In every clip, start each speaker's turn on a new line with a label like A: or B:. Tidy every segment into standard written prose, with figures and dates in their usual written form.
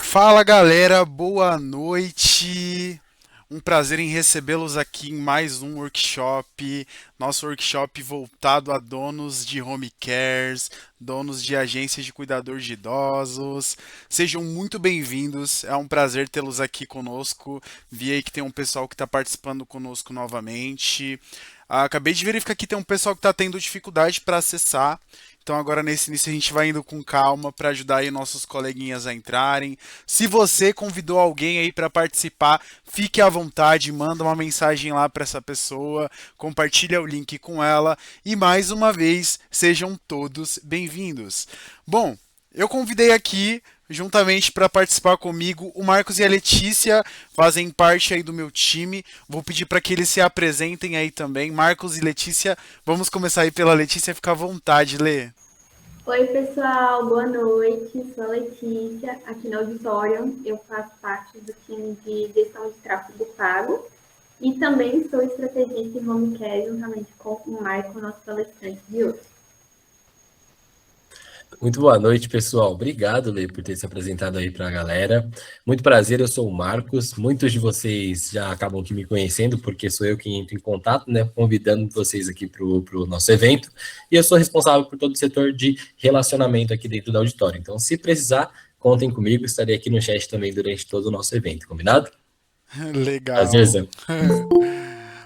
A: Fala galera, boa noite. Um prazer em recebê-los aqui em mais um workshop. Nosso workshop voltado a donos de home cares, donos de agências de cuidador de idosos. Sejam muito bem-vindos. É um prazer tê-los aqui conosco. Vi aí que tem um pessoal que está participando conosco novamente. Acabei de verificar que tem um pessoal que está tendo dificuldade para acessar. Então agora nesse início a gente vai indo com calma para ajudar aí nossos coleguinhas a entrarem. Se você convidou alguém aí para participar, fique à vontade, manda uma mensagem lá para essa pessoa, compartilha o link com ela e mais uma vez sejam todos bem-vindos. Bom, eu convidei aqui juntamente para participar comigo o Marcos e a Letícia, fazem parte aí do meu time. Vou pedir para que eles se apresentem aí também. Marcos e Letícia, vamos começar aí pela Letícia, fica à vontade, Lê.
B: Oi, pessoal, boa noite. Sou a Letícia, aqui no Auditorium. Eu faço parte do time de gestão de tráfego pago e também sou estrategista em home care, juntamente com o Maicon, nosso palestrante de hoje.
C: Muito boa noite, pessoal. Obrigado, Lê, por ter se apresentado aí para a galera. Muito prazer, eu sou o Marcos. Muitos de vocês já acabam aqui me conhecendo, porque sou eu quem entra em contato, né, convidando vocês aqui para o nosso evento. E eu sou responsável por todo o setor de relacionamento aqui dentro do auditório. Então, se precisar, contem comigo, estarei aqui no chat também durante todo o nosso evento, combinado?
A: Legal.
C: Prazerzão.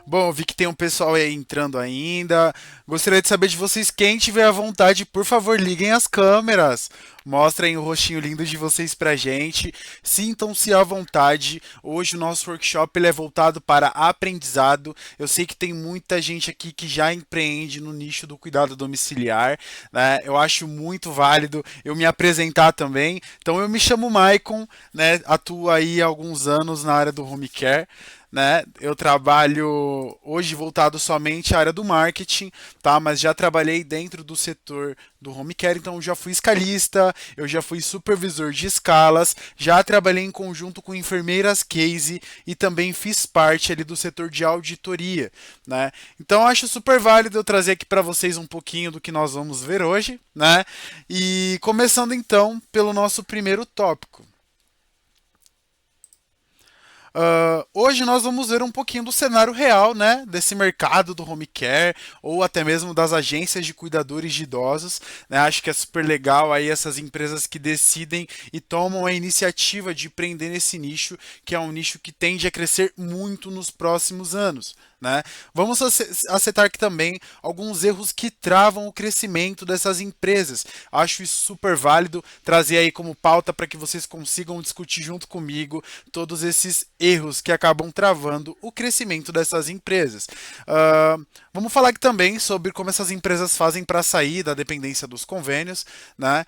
A: Bom, eu vi que tem um pessoal aí entrando ainda. Gostaria de saber de vocês, quem tiver à vontade, por favor, liguem as câmeras. Mostrem o rostinho lindo de vocês pra gente. Sintam-se à vontade. Hoje o nosso workshop ele é voltado para aprendizado. Eu sei que tem muita gente aqui que já empreende no nicho do cuidado domiciliar, né? Eu acho muito válido eu me apresentar também. Então eu me chamo Maicon, né? Atuo aí há alguns anos na área do home care, né? Eu trabalho hoje voltado somente à área do marketing, tá? Mas já trabalhei dentro do setor do home care, então eu já fui escalista, eu já fui supervisor de escalas, já trabalhei em conjunto com enfermeiras case e também fiz parte ali do setor de auditoria, né? Então eu acho super válido eu trazer aqui para vocês um pouquinho do que nós vamos ver hoje, né? E começando então pelo nosso primeiro tópico. Hoje nós vamos ver um pouquinho do cenário real, né, desse mercado do home care ou até mesmo das agências de cuidadores de idosos, né? Acho que é super legal aí essas empresas que decidem e tomam a iniciativa de empreender nesse nicho, que é um nicho que tende a crescer muito nos próximos anos, né? Vamos acertar aqui também alguns erros que travam o crescimento dessas empresas. Acho isso super válido trazer aí como pauta para que vocês consigam discutir junto comigo todos esses erros que acabam travando o crescimento dessas empresas. Vamos falar aqui também sobre como essas empresas fazem para sair da dependência dos convênios, né?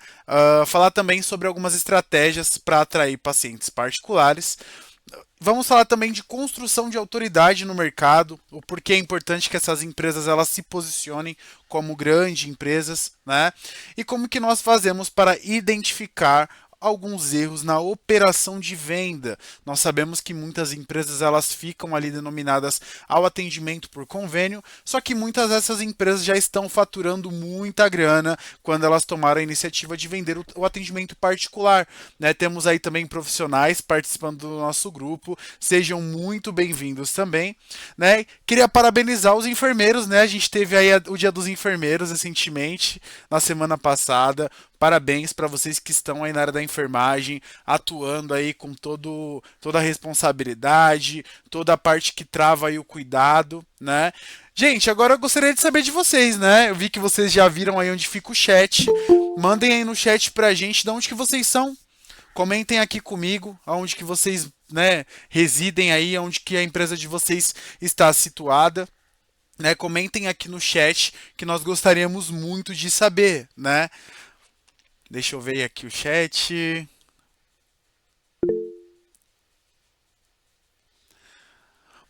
A: Falar também sobre algumas estratégias para atrair pacientes particulares. Vamos falar também de construção de autoridade no mercado, o porquê é importante que essas empresas elas se posicionem como grandes empresas, né? E como que nós fazemos para identificar alguns erros na operação de venda. Nós sabemos que muitas empresas elas ficam ali denominadas ao atendimento por convênio, só que muitas dessas empresas já estão faturando muita grana quando elas tomaram a iniciativa de vender o atendimento particular, né? Temos aí também profissionais participando do nosso grupo, sejam muito bem-vindos também, né? Queria parabenizar os enfermeiros, né? A gente teve aí o Dia dos Enfermeiros recentemente, na semana passada. Parabéns para vocês que estão aí na área da enfermagem, atuando aí com toda a responsabilidade, toda a parte que trava aí o cuidado, né? Gente, agora eu gostaria de saber de vocês, né? Eu vi que vocês já viram aí onde fica o chat. Mandem aí no chat pra gente de onde que vocês são. Comentem aqui comigo aonde que vocês, né, residem aí, aonde que a empresa de vocês está situada. Né, comentem aqui no chat que nós gostaríamos muito de saber, né? Deixa eu ver aqui o chat.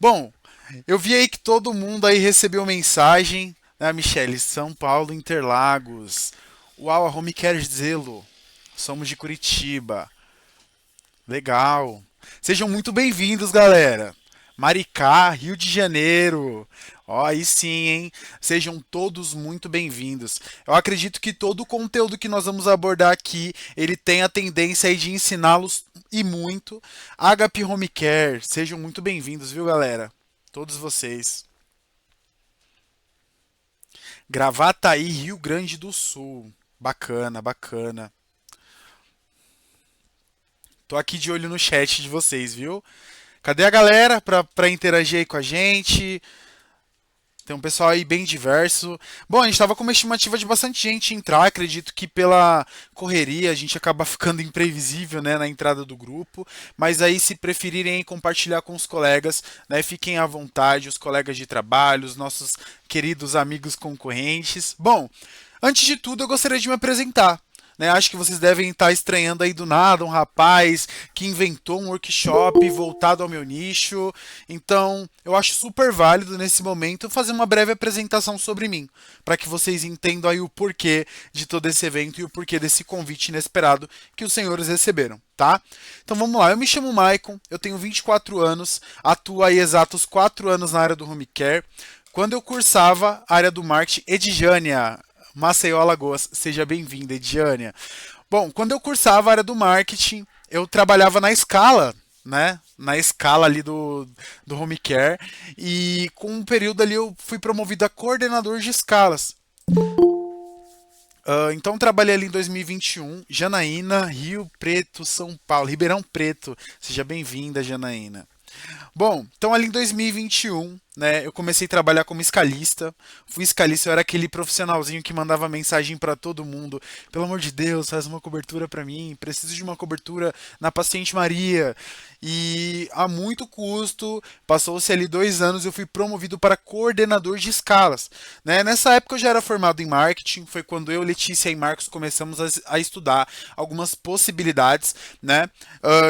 A: Bom, eu vi aí que todo mundo aí recebeu mensagem, né, Michele? São Paulo, Interlagos. Uau, a Home quer dizê-lo. Somos de Curitiba. Legal. Sejam muito bem-vindos, galera. Maricá, Rio de Janeiro. Ó, aí sim, hein? Sejam todos muito bem-vindos. Eu acredito que todo o conteúdo que nós vamos abordar aqui, ele tem a tendência aí de ensiná-los e muito. HP Home Care, sejam muito bem-vindos, viu, galera? Todos vocês. Gravataí, Rio Grande do Sul. Bacana, bacana. Tô aqui de olho no chat de vocês, viu? Cadê a galera pra interagir aí com a gente? Tem um pessoal aí bem diverso. Bom, a gente estava com uma estimativa de bastante gente entrar. Acredito que pela correria a gente acaba ficando imprevisível, né, na entrada do grupo. Mas aí, se preferirem compartilhar com os colegas, né, fiquem à vontade, os colegas de trabalho, os nossos queridos amigos concorrentes. Bom, antes de tudo, eu gostaria de me apresentar. Né, acho que vocês devem estar estranhando aí do nada um rapaz que inventou um workshop voltado ao meu nicho. Então, eu acho super válido nesse momento fazer uma breve apresentação sobre mim, para que vocês entendam aí o porquê de todo esse evento e o porquê desse convite inesperado que os senhores receberam, tá? Então vamos lá, eu me chamo Maicon, eu tenho 24 anos, atuo aí exatos 4 anos na área do home care. Quando eu cursava a área do marketing, Edjânia, Maceió, Alagoas. Seja bem-vinda, Ediane. Bom, quando eu cursava a área do marketing, eu trabalhava na escala, né? Na escala ali do home care. E com um período ali eu fui promovido a coordenador de escalas. Então trabalhei ali em 2021, Janaína, Rio Preto, São Paulo, Ribeirão Preto. Seja bem-vinda, Janaína. Bom, então ali em 2021, né, eu comecei a trabalhar como escalista. Fui escalista, eu era aquele profissionalzinho que mandava mensagem para todo mundo. Pelo amor de Deus, faz uma cobertura para mim. Preciso de uma cobertura na Paciente Maria. E a muito custo, passou-se ali 2 anos, eu fui promovido para coordenador de escalas. Né? Nessa época eu já era formado em marketing. Foi quando eu, Letícia e Marcos começamos a estudar algumas possibilidades. Né?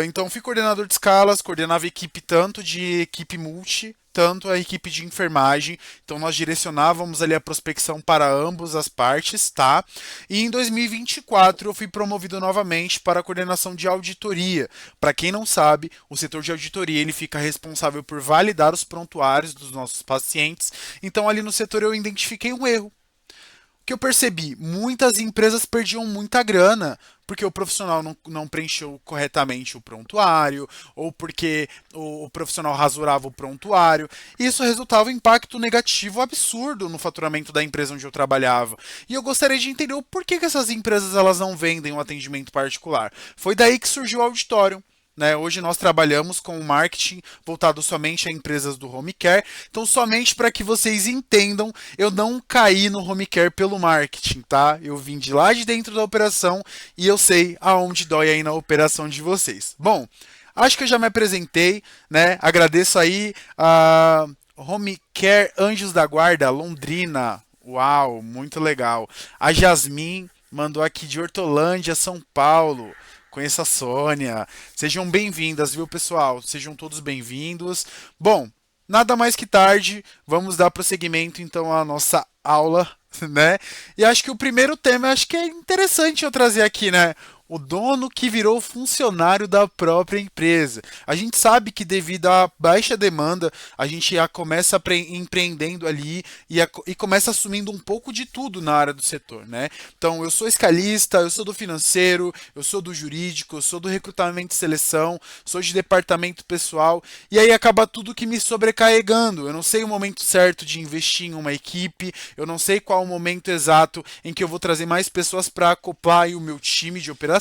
A: Então fui coordenador de escalas, coordenava equipe tanto de equipe multi, tanto a equipe de enfermagem. Então nós direcionávamos ali a prospecção para ambas as partes, tá? E em 2024 eu fui promovido novamente para a coordenação de auditoria. Para quem não sabe, o setor de auditoria ele fica responsável por validar os prontuários dos nossos pacientes. Então ali no setor eu identifiquei um erro. O que eu percebi? Muitas empresas perdiam muita grana porque o profissional não preencheu corretamente o prontuário, ou porque o profissional rasurava o prontuário. Isso resultava em impacto negativo absurdo no faturamento da empresa onde eu trabalhava. E eu gostaria de entender o porquê que essas empresas elas não vendem um atendimento particular. Foi daí que surgiu o auditório. Né? Hoje nós trabalhamos com o marketing voltado somente a empresas do home care. Então, somente para que vocês entendam, eu não caí no home care pelo marketing, tá? Eu vim de lá de dentro da operação e eu sei aonde dói aí na operação de vocês. Bom, acho que eu já me apresentei, né? Agradeço aí a Home Care Anjos da Guarda, Londrina. Uau, muito legal. A Jasmin mandou aqui de Hortolândia, São Paulo. Conheço a Sônia. Sejam bem-vindas, viu, pessoal? Sejam todos bem-vindos. Bom, nada mais que tarde, vamos dar prosseguimento então à nossa aula, né? E acho que o primeiro tema, acho que é interessante eu trazer aqui, né? O dono que virou funcionário da própria empresa. A gente sabe que devido à baixa demanda, a gente já começa empreendendo ali e começa assumindo um pouco de tudo na área do setor, né? Então, eu sou escalista, eu sou do financeiro, eu sou do jurídico, eu sou do recrutamento e seleção, sou de departamento pessoal, e aí acaba tudo que me sobrecarregando. Eu não sei o momento certo de investir em uma equipe, eu não sei qual o momento exato em que eu vou trazer mais pessoas para acoplar aí o meu time de operação,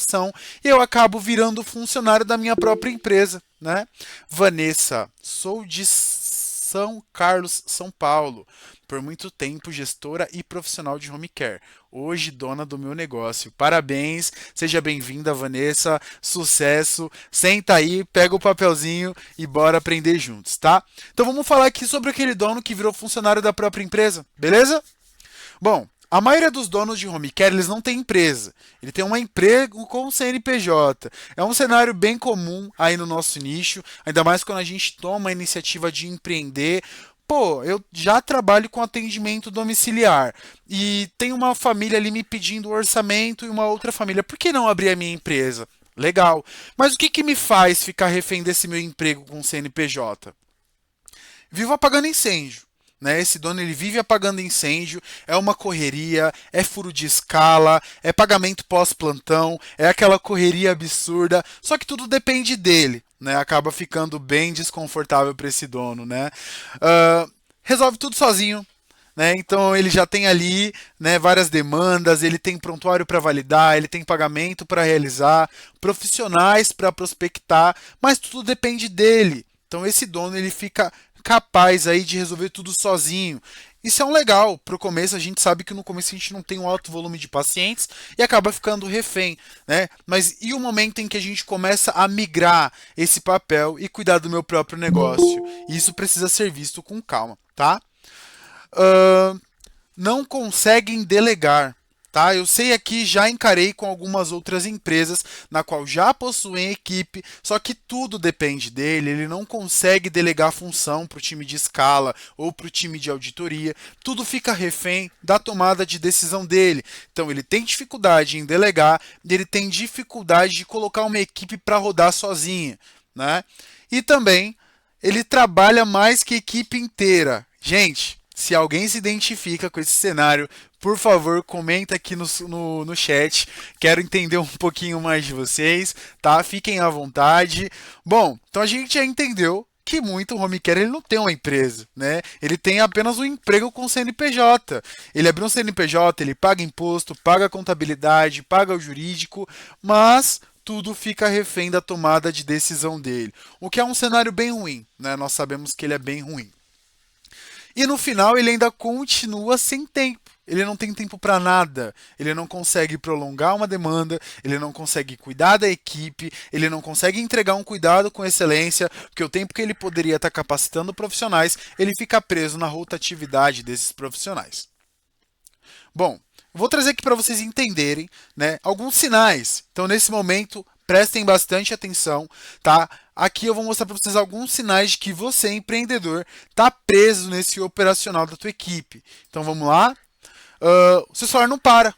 A: e eu acabo virando funcionário da minha própria empresa, né? Vanessa, sou de São Carlos, São Paulo. Por muito tempo, gestora e profissional de home care. Hoje, dona do meu negócio. Parabéns, seja bem-vinda, Vanessa. Sucesso. Senta aí, pega o papelzinho e bora aprender juntos, tá? Então vamos falar aqui sobre aquele dono que virou funcionário da própria empresa, beleza? Bom, a maioria dos donos de home care, eles não tem empresa. Ele tem um emprego com CNPJ. É um cenário bem comum aí no nosso nicho, ainda mais quando a gente toma a iniciativa de empreender. Pô, eu já trabalho com atendimento domiciliar e tem uma família ali me pedindo orçamento e uma outra família. Por que não abrir a minha empresa? Legal. Mas o que me faz ficar refém desse meu emprego com CNPJ? vivo apagando incêndio. Né? Esse dono ele vive apagando incêndio, é uma correria, é furo de escala, é pagamento pós-plantão, é aquela correria absurda, só que tudo depende dele, né? Acaba ficando bem desconfortável para esse dono, né? Resolve tudo sozinho. Né? Então ele já tem ali, né, várias demandas, ele tem prontuário para validar, ele tem pagamento para realizar, profissionais para prospectar, mas tudo depende dele. Então esse dono ele fica capaz aí de resolver tudo sozinho. Isso é um legal. Para o começo, a gente sabe que no começo a gente não tem um alto volume de pacientes e acaba ficando refém, né? Mas e o momento em que a gente começa a migrar esse papel e cuidar do meu próprio negócio? Isso precisa ser visto com calma, tá? Não conseguem delegar, tá? Eu sei aqui, já encarei com algumas outras empresas na qual já possuem equipe, só que tudo depende dele, ele não consegue delegar função para o time de escala ou para o time de auditoria, tudo fica refém da tomada de decisão dele. Então ele tem dificuldade em delegar, ele tem dificuldade de colocar uma equipe para rodar sozinha, né? E também ele trabalha mais que a equipe inteira. Gente, se alguém se identifica com esse cenário, por favor, comenta aqui no chat. Quero entender um pouquinho mais de vocês, tá? Fiquem à vontade. Bom, então a gente já entendeu que muito home care ele não tem uma empresa, né? Ele tem apenas um emprego com CNPJ. Ele abriu um CNPJ, ele paga imposto, paga contabilidade, paga o jurídico, mas tudo fica refém da tomada de decisão dele. O que é um cenário bem ruim, né? Nós sabemos que ele é bem ruim. E no final ele ainda continua sem tempo. Ele não tem tempo para nada. Ele não consegue prolongar uma demanda, ele não consegue cuidar da equipe, ele não consegue entregar um cuidado com excelência, porque o tempo que ele poderia estar capacitando profissionais, ele fica preso na rotatividade desses profissionais. Bom, vou trazer aqui para vocês entenderem, né, alguns sinais. Então, nesse momento, prestem bastante atenção, tá? Aqui eu vou mostrar para vocês alguns sinais de que você, empreendedor, está preso nesse operacional da tua equipe. Então, vamos lá. O seu celular não para.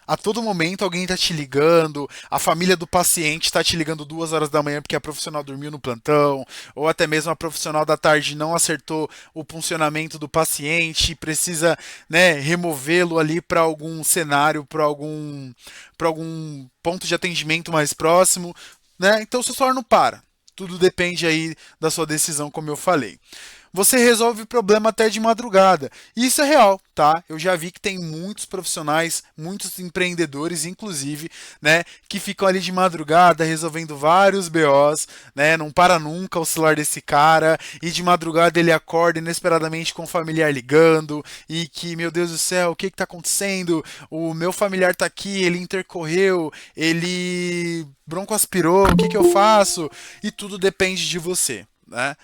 A: A todo momento alguém está te ligando, a família do paciente está te ligando 2 horas da manhã porque a profissional dormiu no plantão, ou até mesmo a profissional da tarde não acertou o funcionamento do paciente e precisa, né, removê-lo ali para algum cenário, para algum ponto de atendimento mais próximo, né? Então o seu celular não para. Tudo depende aí da sua decisão, como eu falei. Você resolve o problema até de madrugada. Isso é real, tá? Eu já vi que tem muitos profissionais, muitos empreendedores, inclusive, né, que ficam ali de madrugada resolvendo vários BOs, né? Não para nunca o celular desse cara e de madrugada ele acorda inesperadamente com o familiar ligando e que, meu Deus do céu, o que está acontecendo? O meu familiar está aqui, ele intercorreu, ele broncoaspirou, o que eu faço? E tudo depende de você, né?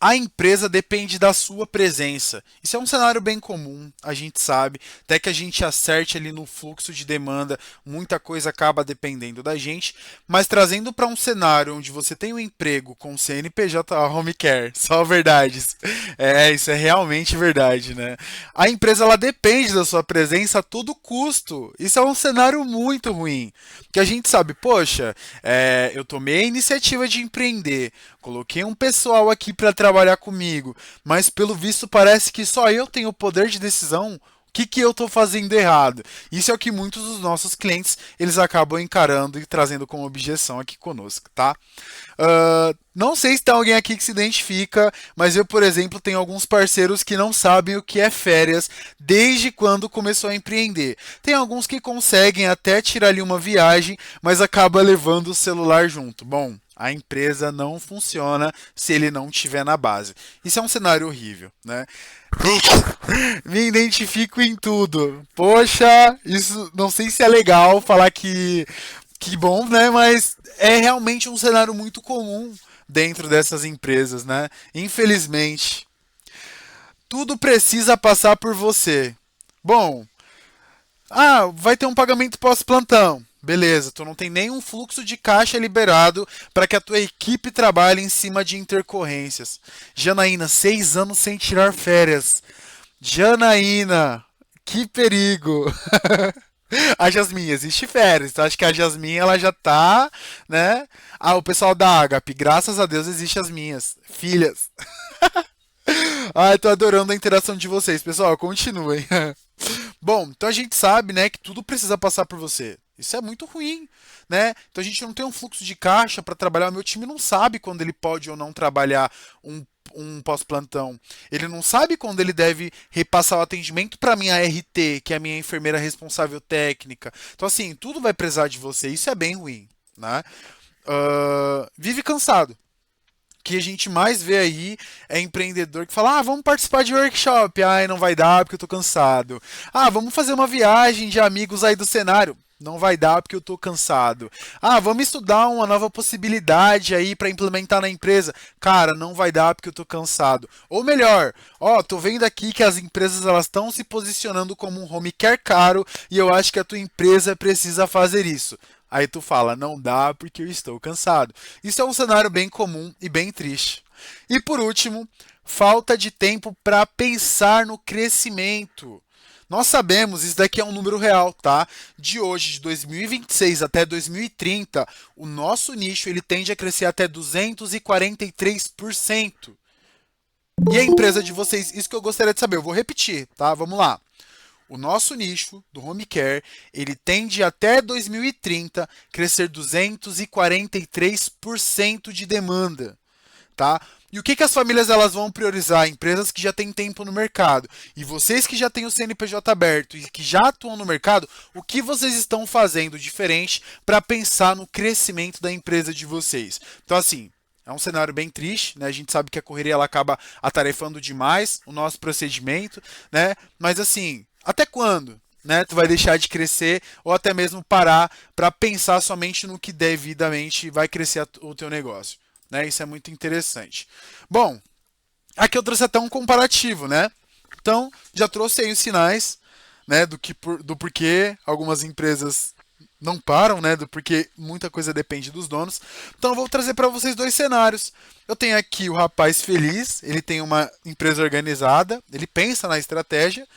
A: A empresa depende da sua presença. Isso é um cenário bem comum, a gente sabe. Até que a gente acerte ali no fluxo de demanda, muita coisa acaba dependendo da gente. Mas trazendo para um cenário onde você tem um emprego com CNPJ Home Care, só verdades. Isso é realmente verdade, né? A empresa ela depende da sua presença a todo custo. Isso é um cenário muito ruim. Que a gente sabe, poxa, eu tomei a iniciativa de empreender, coloquei um pessoal aqui para trabalhar comigo, mas pelo visto parece que só eu tenho o poder de decisão. O que eu estou fazendo errado? Isso é o que muitos dos nossos clientes eles acabam encarando e trazendo como objeção aqui conosco, tá? Não sei se tem alguém aqui que se identifica, mas eu, por exemplo, tenho alguns parceiros que não sabem o que é férias desde quando começou a empreender. Tem alguns que conseguem até tirar ali uma viagem, mas acaba levando o celular junto. Bom, a empresa não funciona se ele não estiver na base. Isso é um cenário horrível, né? Me identifico em tudo. Poxa, isso não sei se é legal falar que bom, né? Mas é realmente um cenário muito comum dentro dessas empresas, né? Infelizmente, tudo precisa passar por você. Bom, vai ter um pagamento pós-plantão. Beleza, tu não tem nenhum fluxo de caixa liberado para que a tua equipe trabalhe em cima de intercorrências. Janaína, 6 anos sem tirar férias. Janaína, que perigo. A Jasmine, existe férias, então acho que a Jasmine ela já tá, né? Ah, o pessoal da Agape, graças a Deus existe as minhas filhas. Ah, eu tô adorando a interação de vocês, pessoal, continuem. Bom, então a gente sabe, né, que tudo precisa passar por você. Isso é muito ruim, né? Então a gente não tem um fluxo de caixa para trabalhar. O meu time não sabe quando ele pode ou não trabalhar um pós-plantão. Ele não sabe quando ele deve repassar o atendimento para minha RT, que é a minha enfermeira responsável técnica. Então, assim, tudo vai precisar de você. Isso é bem ruim, né? Vive cansado. O que a gente mais vê aí é empreendedor que fala: ah, vamos participar de workshop. Ai, não vai dar porque eu tô cansado. Ah, vamos fazer uma viagem de amigos aí do cenário. Não vai dar porque eu tô cansado. Ah, vamos estudar uma nova possibilidade aí para implementar na empresa. Cara, não vai dar porque eu tô cansado. Ou melhor, ó, tô vendo aqui que as empresas elas estão se posicionando como um home care caro e eu acho que a tua empresa precisa fazer isso. Aí tu fala, não dá porque eu estou cansado. Isso é um cenário bem comum e bem triste. E por último, falta de tempo para pensar no crescimento. Nós sabemos, isso daqui é um número real, tá? De hoje, de 2026 até 2030, o nosso nicho ele tende a crescer até 243%. E a empresa de vocês, isso que eu gostaria de saber, eu vou repetir, tá? Vamos lá. O nosso nicho do home care, ele tende até 2030 crescer 243% de demanda, tá? E o que as famílias elas vão priorizar? Empresas que já têm tempo no mercado. E vocês que já têm o CNPJ aberto e que já atuam no mercado, o que vocês estão fazendo diferente para pensar no crescimento da empresa de vocês? Então, assim, é um cenário bem triste, né? A gente sabe que a correria ela acaba atarefando demais o nosso procedimento, né? Mas assim, até quando, né? Tu vai deixar de crescer ou até mesmo parar para pensar somente no que devidamente vai crescer o teu negócio, né? Isso é muito interessante. Bom, aqui eu trouxe até um comparativo, né? Então, já trouxe aí os sinais, né, do porquê algumas empresas não param, né, do porquê muita coisa depende dos donos. Então, eu vou trazer para vocês dois cenários. Eu tenho aqui o rapaz feliz, ele tem uma empresa organizada, ele pensa na estratégia,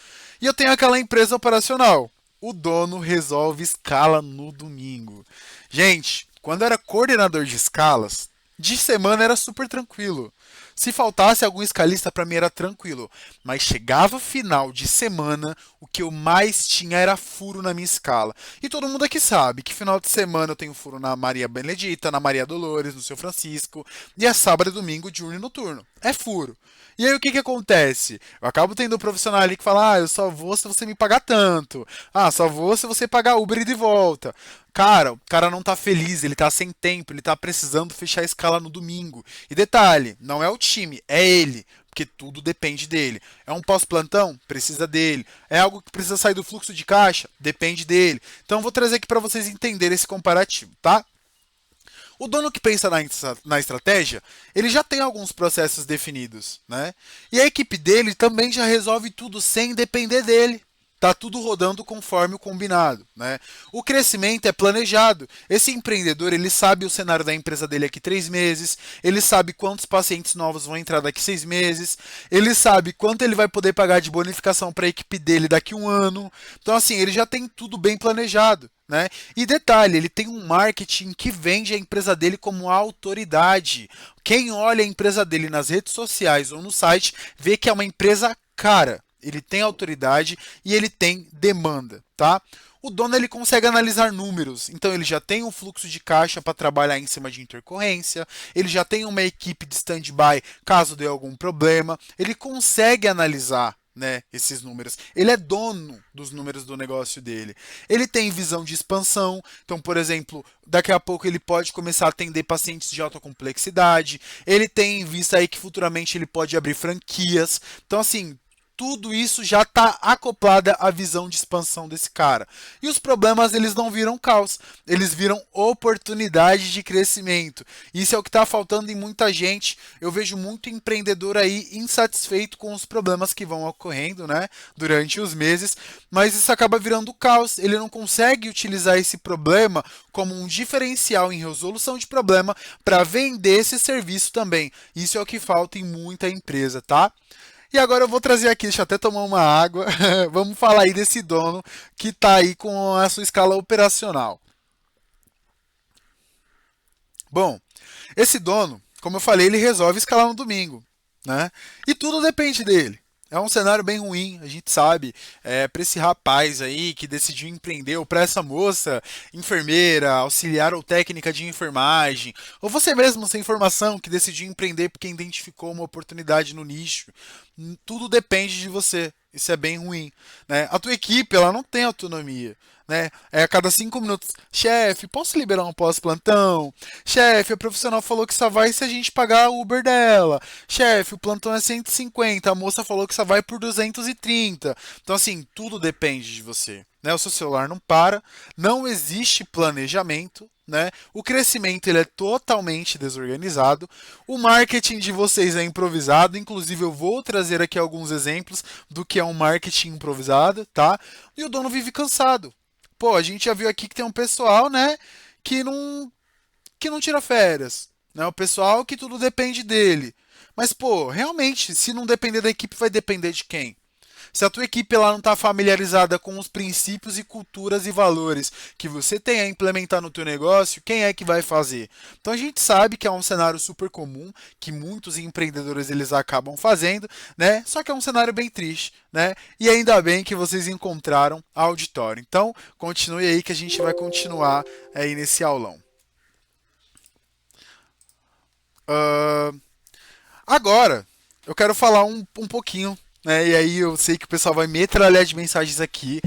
A: e eu tenho aquela empresa operacional. O dono resolve escala no domingo. Gente, quando eu era coordenador de escalas, de semana era super tranquilo. Se faltasse algum escalista, para mim era tranquilo. Mas chegava final de semana, o que eu mais tinha era furo na minha escala. E todo mundo aqui sabe que final de semana eu tenho furo na Maria Benedita, na Maria Dolores, no Seu Francisco. E é sábado e domingo, diurno e noturno. É furo. E aí o que acontece? Eu acabo tendo um profissional ali que fala: ah, eu só vou se você me pagar tanto. Ah, só vou se você pagar Uber e de volta. Cara, o cara não tá feliz, ele tá sem tempo, ele tá precisando fechar a escala no domingo. E detalhe, não é o time, é ele, porque tudo depende dele. É um pós-plantão? Precisa dele. É algo que precisa sair do fluxo de caixa? Depende dele. Então eu vou trazer aqui para vocês entenderem esse comparativo, tá? O dono que pensa na estratégia, ele já tem alguns processos definidos, né? E a equipe dele também já resolve tudo sem depender dele. Tá tudo rodando conforme o combinado, né? O crescimento é planejado. Esse empreendedor, ele sabe o cenário da empresa dele aqui 3 meses, ele sabe quantos pacientes novos vão entrar daqui 6 meses, ele sabe quanto ele vai poder pagar de bonificação para a equipe dele daqui 1 ano. Então, assim, ele já tem tudo bem planejado, né? E detalhe, ele tem um marketing que vende a empresa dele como autoridade. Quem olha a empresa dele nas redes sociais ou no site vê que é uma empresa cara. Ele tem autoridade e ele tem demanda, tá? O dono ele consegue analisar números, então ele já tem um fluxo de caixa para trabalhar em cima de intercorrência, ele já tem uma equipe de stand-by caso dê algum problema, ele consegue analisar, né, esses números. Ele é dono dos números do negócio dele. Ele tem visão de expansão, então, por exemplo, daqui a pouco ele pode começar a atender pacientes de alta complexidade, ele tem em vista aí que futuramente ele pode abrir franquias. Então, assim, tudo isso já está acoplada à visão de expansão desse cara. E os problemas, eles não viram caos, eles viram oportunidade de crescimento. Isso é o que está faltando em muita gente. Eu vejo muito empreendedor aí insatisfeito com os problemas que vão ocorrendo, né, durante os meses, mas isso acaba virando caos. Ele não consegue utilizar esse problema como um diferencial em resolução de problema para vender esse serviço também. Isso é o que falta em muita empresa, tá? E agora eu vou trazer aqui, deixa eu até tomar uma água. Vamos falar aí desse dono que está aí com a sua escala operacional. Bom, esse dono, como eu falei, ele resolve escalar no domingo, né? E tudo depende dele. É um cenário bem ruim, a gente sabe. Para esse rapaz aí que decidiu empreender, ou para essa moça, enfermeira, auxiliar ou técnica de enfermagem, ou você mesmo sem formação que decidiu empreender porque identificou uma oportunidade no nicho, tudo depende de você. Isso é bem ruim, né? A tua equipe, ela não tem autonomia, né? É a cada 5 minutos, chefe, posso liberar um pós-plantão? Chefe, a profissional falou que só vai se a gente pagar o Uber dela. Chefe, o plantão é 150, a moça falou que só vai por 230. Então, assim, tudo depende de você, né? O seu celular não para, não existe planejamento, né? O crescimento ele é totalmente desorganizado. O marketing de vocês é improvisado. Inclusive, eu vou trazer aqui alguns exemplos do que é um marketing improvisado, tá? E o dono vive cansado. Pô, a gente já viu aqui que tem um pessoal, né, que não tira férias, né? O pessoal que tudo depende dele. Mas, pô, realmente, se não depender da equipe, vai depender de quem? Se a tua equipe ela não está familiarizada com os princípios e culturas e valores que você tem a implementar no teu negócio, quem é que vai fazer? Então a gente sabe que é um cenário super comum, que muitos empreendedores eles acabam fazendo, né? Só que é um cenário bem triste, né? E ainda bem que vocês encontraram a auditório. Então, continue aí que a gente vai continuar aí nesse aulão. Uh, Agora, eu quero falar um pouquinho, né? E aí eu sei que o pessoal vai metralhar de mensagens aqui,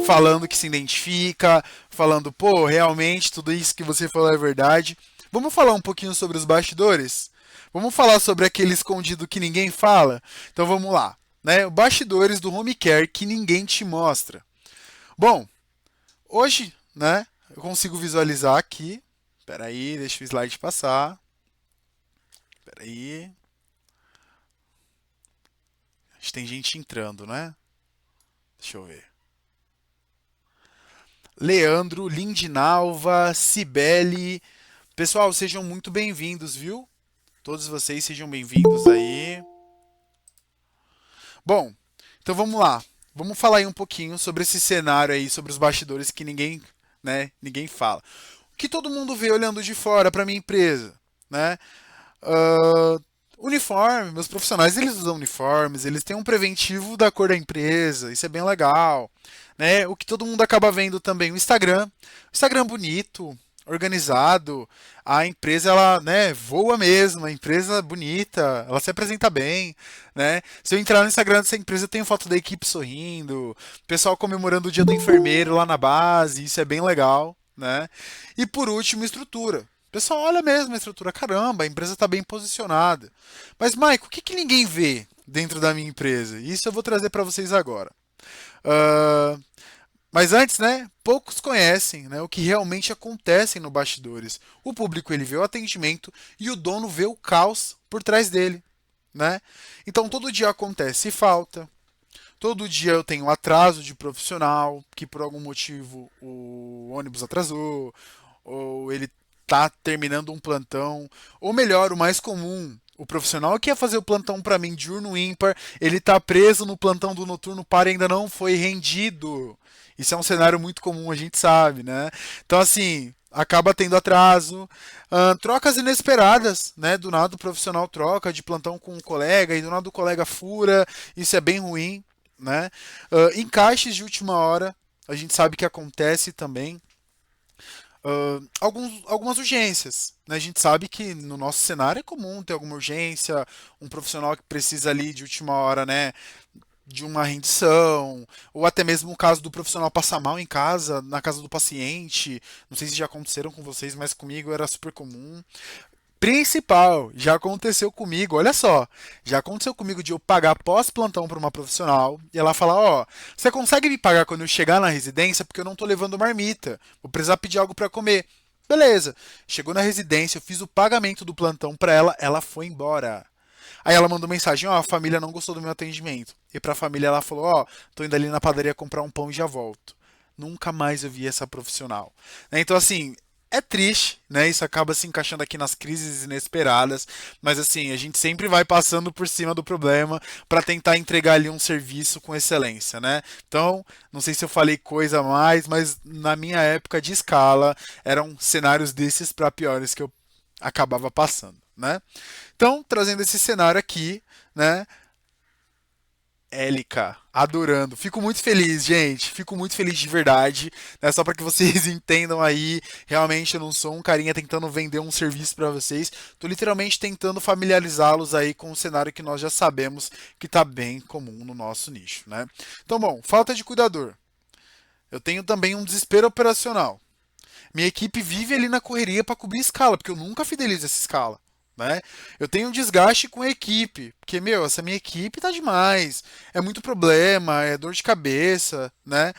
A: falando que se identifica, falando, pô, realmente tudo isso que você falou é verdade. Vamos falar um pouquinho sobre os bastidores? Vamos falar sobre aquele escondido que ninguém fala? Então vamos lá, né? Bastidores do home care que ninguém te mostra. Bom, hoje, né, eu consigo visualizar aqui. Espera aí, deixa o slide passar. Espera aí. Tem gente entrando, né? Deixa eu ver. Leandro, Lindinalva, Cibele. Pessoal, sejam muito bem-vindos, viu? Todos vocês sejam bem-vindos aí. Bom, então vamos lá. Vamos falar aí um pouquinho sobre esse cenário aí, sobre os bastidores que ninguém, né, ninguém fala. O que todo mundo vê olhando de fora para minha empresa, né? Uh, Uniforme, meus profissionais eles usam uniformes, eles têm um preventivo da cor da empresa, isso é bem legal, né? O que todo mundo acaba vendo também, o Instagram bonito, organizado, a empresa ela, né, voa mesmo, a empresa bonita, ela se apresenta bem, né? Se eu entrar no Instagram dessa empresa, tem foto da equipe sorrindo, pessoal comemorando o dia do enfermeiro lá na base, isso é bem legal, né? E por último, estrutura. O pessoal olha mesmo a estrutura, caramba, a empresa está bem posicionada. Mas, Maico, o que, que ninguém vê dentro da minha empresa? Isso eu vou trazer para vocês agora. Ah, mas antes, né, poucos conhecem, né, o que realmente acontece no bastidores. O público ele vê o atendimento e o dono vê o caos por trás dele, né? Então todo dia acontece falta, todo dia eu tenho atraso de profissional, que por algum motivo o ônibus atrasou, ou ele tá terminando um plantão, ou melhor, o mais comum, o profissional que ia fazer o plantão para mim diurno ímpar, ele tá preso no plantão do noturno para ainda não foi rendido. Isso é um cenário muito comum, a gente sabe, né? Então assim, acaba tendo atraso, trocas inesperadas, né? Do nada o profissional troca de plantão com um colega e do nada o colega fura, isso é bem ruim, né? Encaixes de última hora, a gente sabe que acontece também. Algumas urgências, né? A gente sabe que no nosso cenário é comum ter alguma urgência, um profissional que precisa ali de última hora, né? De uma rendição, ou até mesmo o caso do profissional passar mal em casa, na casa do paciente. Não sei se já aconteceram com vocês, mas comigo era super comum. Principal, já aconteceu comigo, olha só, já aconteceu comigo de eu pagar pós-plantão para uma profissional e ela falar, ó, você consegue me pagar quando eu chegar na residência porque eu não tô levando marmita, vou precisar pedir algo para comer. Beleza, chegou na residência, eu fiz o pagamento do plantão para ela, ela foi embora. Aí ela mandou mensagem, ó, a família não gostou do meu atendimento. E pra família ela falou, ó, tô indo ali na padaria comprar um pão e já volto. Nunca mais eu vi essa profissional. Né? Então assim, É triste, né? Isso acaba se encaixando aqui nas crises inesperadas, mas assim, a gente sempre vai passando por cima do problema para tentar entregar ali um serviço com excelência, né? Então, não sei se eu falei coisa a mais, mas na minha época de escala, eram cenários desses para piores que eu acabava passando, né? Então, trazendo esse cenário aqui, né? Élica, adorando. Fico muito feliz, gente. Fico muito feliz de verdade. Né? Só para que vocês entendam aí, realmente eu não sou um carinha tentando vender um serviço para vocês. Tô literalmente tentando familiarizá-los aí com o cenário que nós já sabemos que tá bem comum no nosso nicho, né? Então, bom, falta de cuidador. Eu tenho também um desespero operacional. Minha equipe vive ali na correria para cobrir escala, porque eu nunca fidelizo essa escala. Né? Eu tenho um desgaste com a equipe, porque, meu, essa minha equipe tá demais. É muito problema, é dor de cabeça, né?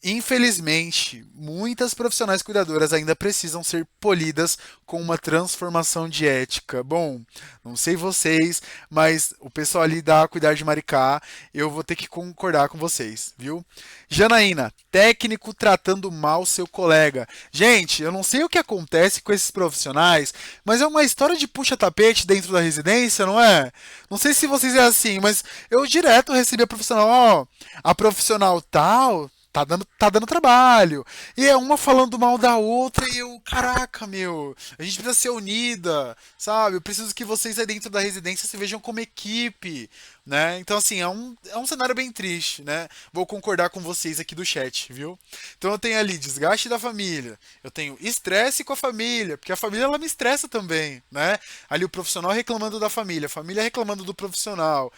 A: Infelizmente, muitas profissionais cuidadoras ainda precisam ser polidas com uma transformação de ética. Bom, não sei vocês, mas o pessoal ali da Cuidar de Maricá, eu vou ter que concordar com vocês, viu? Janaína, técnico tratando mal seu colega. Gente, eu não sei o que acontece com esses profissionais, mas é uma história de puxa-tapete dentro da residência, não é? Não sei se vocês é assim, mas eu direto recebi a profissional, ó, a profissional tal tá dando trabalho. E é uma falando mal da outra e eu, caraca, meu, a gente precisa ser unida, sabe? Eu preciso que vocês aí dentro da residência se vejam como equipe, né? Então, assim, é um cenário bem triste, né? Vou concordar com vocês aqui do chat, viu? Então eu tenho ali desgaste da família, eu tenho estresse com a família, porque a família ela me estressa também, né? Ali o profissional reclamando da família, a família reclamando do profissional.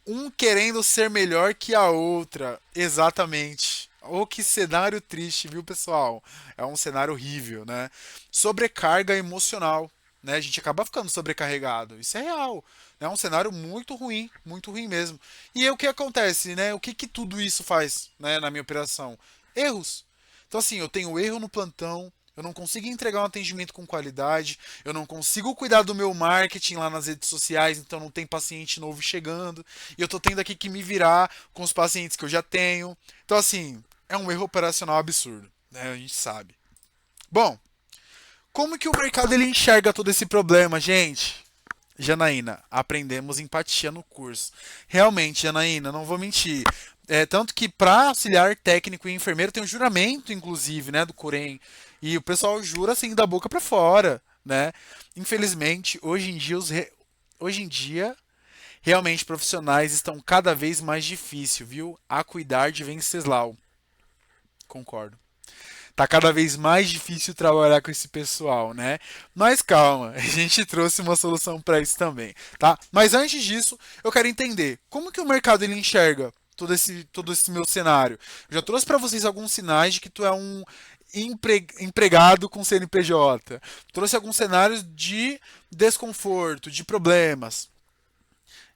A: Um querendo ser melhor que a outra. Exatamente. Oh, que cenário triste, viu, pessoal? É um cenário horrível, né? Sobrecarga emocional, né? A gente acaba ficando sobrecarregado. Isso é real. É um cenário muito ruim mesmo. E aí, o que acontece, né? O que que tudo isso faz, né, na minha operação? Erros. Então, assim, eu tenho erro no plantão, eu não consigo entregar um atendimento com qualidade, eu não consigo cuidar do meu marketing lá nas redes sociais, então não tem paciente novo chegando, e eu tô tendo aqui que me virar com os pacientes que eu já tenho. Então, assim, é um erro operacional absurdo, né? A gente sabe. Bom, como que o mercado ele enxerga todo esse problema, gente? Janaína, aprendemos empatia no curso. Realmente, Janaína, não vou mentir. Tanto que para auxiliar técnico e enfermeiro tem um juramento, inclusive, né, do Corém. E o pessoal jura assim da boca para fora, né? Infelizmente, hoje em dia, realmente profissionais estão cada vez mais difícil, viu? A cuidar de Venceslau. Concordo. Tá cada vez mais difícil trabalhar com esse pessoal, né? Mas calma, a gente trouxe uma solução para isso também, tá? Mas antes disso, eu quero entender como que o mercado ele enxerga todo esse meu cenário. Eu já trouxe para vocês alguns sinais de que tu é um empregado com CNPJ. Trouxe alguns cenários de desconforto, de problemas.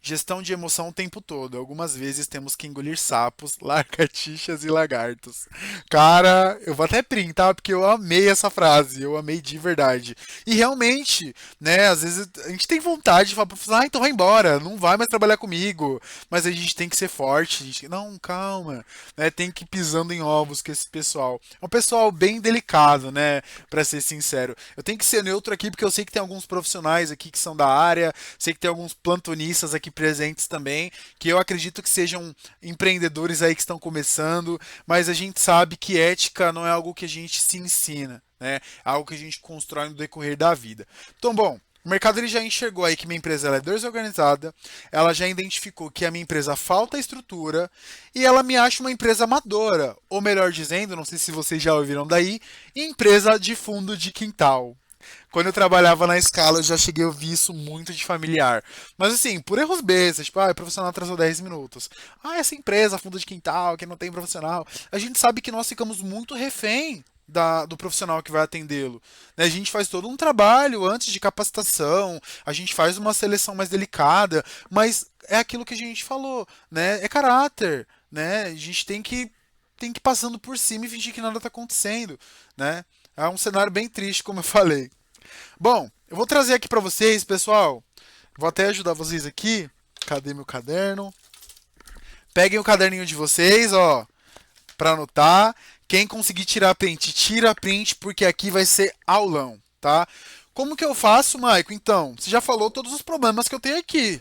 A: Gestão de emoção o tempo todo. Algumas vezes temos que engolir sapos, lagartixas e lagartos. Cara, eu vou até printar porque eu amei essa frase. Eu amei de verdade. E realmente, né, às vezes a gente tem vontade de falar pro funcionário, então vai embora, não vai mais trabalhar comigo. Mas a gente tem que ser forte. Não, calma. Né, tem que ir pisando em ovos com esse pessoal. É um pessoal bem delicado, né, pra ser sincero. Eu tenho que ser neutro aqui porque eu sei que tem alguns profissionais aqui que são da área, sei que tem alguns plantonistas aqui presentes também, que eu acredito que sejam empreendedores aí que estão começando, mas a gente sabe que ética não é algo que a gente se ensina, né? É algo que a gente constrói no decorrer da vida. Então, bom, o mercado ele já enxergou aí que minha empresa ela é desorganizada, ela já identificou que a minha empresa falta estrutura e ela me acha uma empresa amadora, ou melhor dizendo, não sei se vocês já ouviram daí, empresa de fundo de quintal. Quando eu trabalhava na escala, eu já cheguei a ouvir isso muito de familiar. Mas assim, por erros bestas, tipo, o profissional atrasou 10 minutos. Essa empresa, fundo de quintal, que não tem profissional. A gente sabe que nós ficamos muito refém do profissional que vai atendê-lo. Né? A gente faz todo um trabalho antes de capacitação, a gente faz uma seleção mais delicada, mas é aquilo que a gente falou, né? É caráter, né? A gente tem que ir passando por cima e fingir que nada está acontecendo, né? É um cenário bem triste, como eu falei. Bom, eu vou trazer aqui para vocês, pessoal. Vou até ajudar vocês aqui. Cadê meu caderno? Peguem o caderninho de vocês, ó, para anotar, Quem conseguir tirar print, tira print, porque aqui vai ser aulão, tá? Como que eu faço, Maico? Então, você já falou todos os problemas que eu tenho aqui,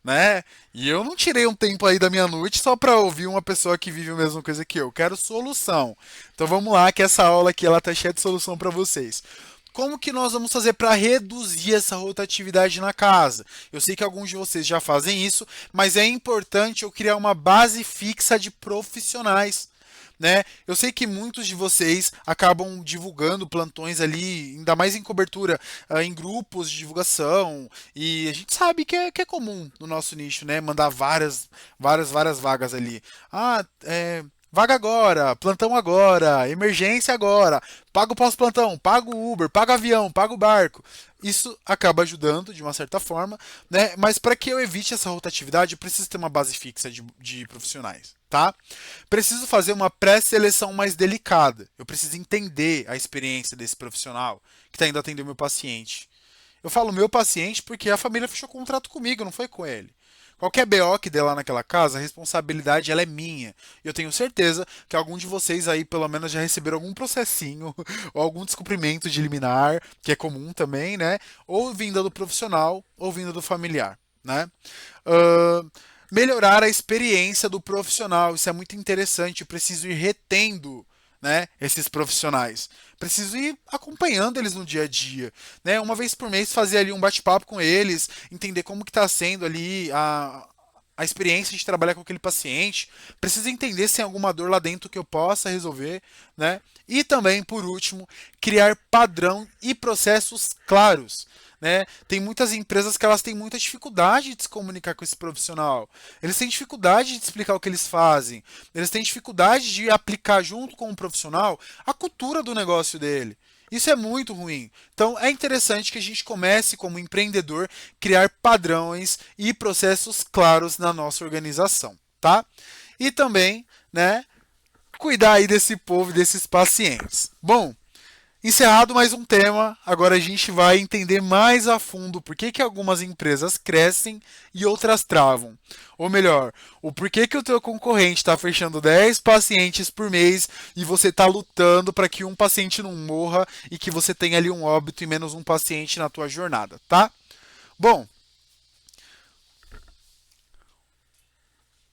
A: né? E eu não tirei um tempo aí da minha noite só para ouvir uma pessoa que vive a mesma coisa que eu. Quero solução. Então vamos lá, que essa aula aqui ela tá cheia de solução para vocês. Como que nós vamos fazer para reduzir essa rotatividade na casa? Eu sei que alguns de vocês já fazem isso, mas é importante eu criar uma base fixa de profissionais, né? Eu sei que muitos de vocês acabam divulgando plantões ali, ainda mais em cobertura, em grupos de divulgação, e a gente sabe que é comum no nosso nicho, né? Mandar várias vagas ali. Ah, vaga agora, plantão agora, emergência agora, paga o pós-plantão, paga o Uber, paga o avião, paga o barco. Isso acaba ajudando de uma certa forma, né? Mas para que eu evite essa rotatividade, eu preciso ter uma base fixa de profissionais, tá? Preciso fazer uma pré-seleção mais delicada. Eu preciso entender a experiência desse profissional que está indo atender o meu paciente. Eu falo meu paciente porque a família fechou contrato comigo, não foi com ele. Qualquer BO que dê lá naquela casa, a responsabilidade ela é minha. E eu tenho certeza que algum de vocês aí pelo menos já receberam algum processinho ou algum descumprimento de liminar, que é comum também, né? Ou vinda do profissional ou vinda do familiar, né? Ahn, Melhorar a experiência do profissional, isso é muito interessante. Eu preciso ir retendo, né, esses profissionais. Preciso ir acompanhando eles no dia a dia, né? Uma vez por mês fazer ali um bate-papo com eles, entender como que está sendo ali a experiência de trabalhar com aquele paciente. Preciso entender se tem alguma dor lá dentro que eu possa resolver, né? E também, por último, criar padrão e processos claros, né? Tem muitas empresas que elas têm muita dificuldade de se comunicar com esse profissional. Eles têm dificuldade de explicar o que eles fazem. Eles têm dificuldade de aplicar junto com o profissional a cultura do negócio dele. Isso é muito ruim. Então é interessante que a gente comece como empreendedor criar padrões e processos claros na nossa organização, tá? E também, né, cuidar aí desse povo, desses pacientes. Bom, encerrado mais um tema, agora a gente vai entender mais a fundo por que algumas empresas crescem e outras travam. Ou melhor, o porquê que o teu concorrente está fechando 10 pacientes por mês e você está lutando para que um paciente não morra e que você tenha ali um óbito e menos um paciente na tua jornada, tá? Bom,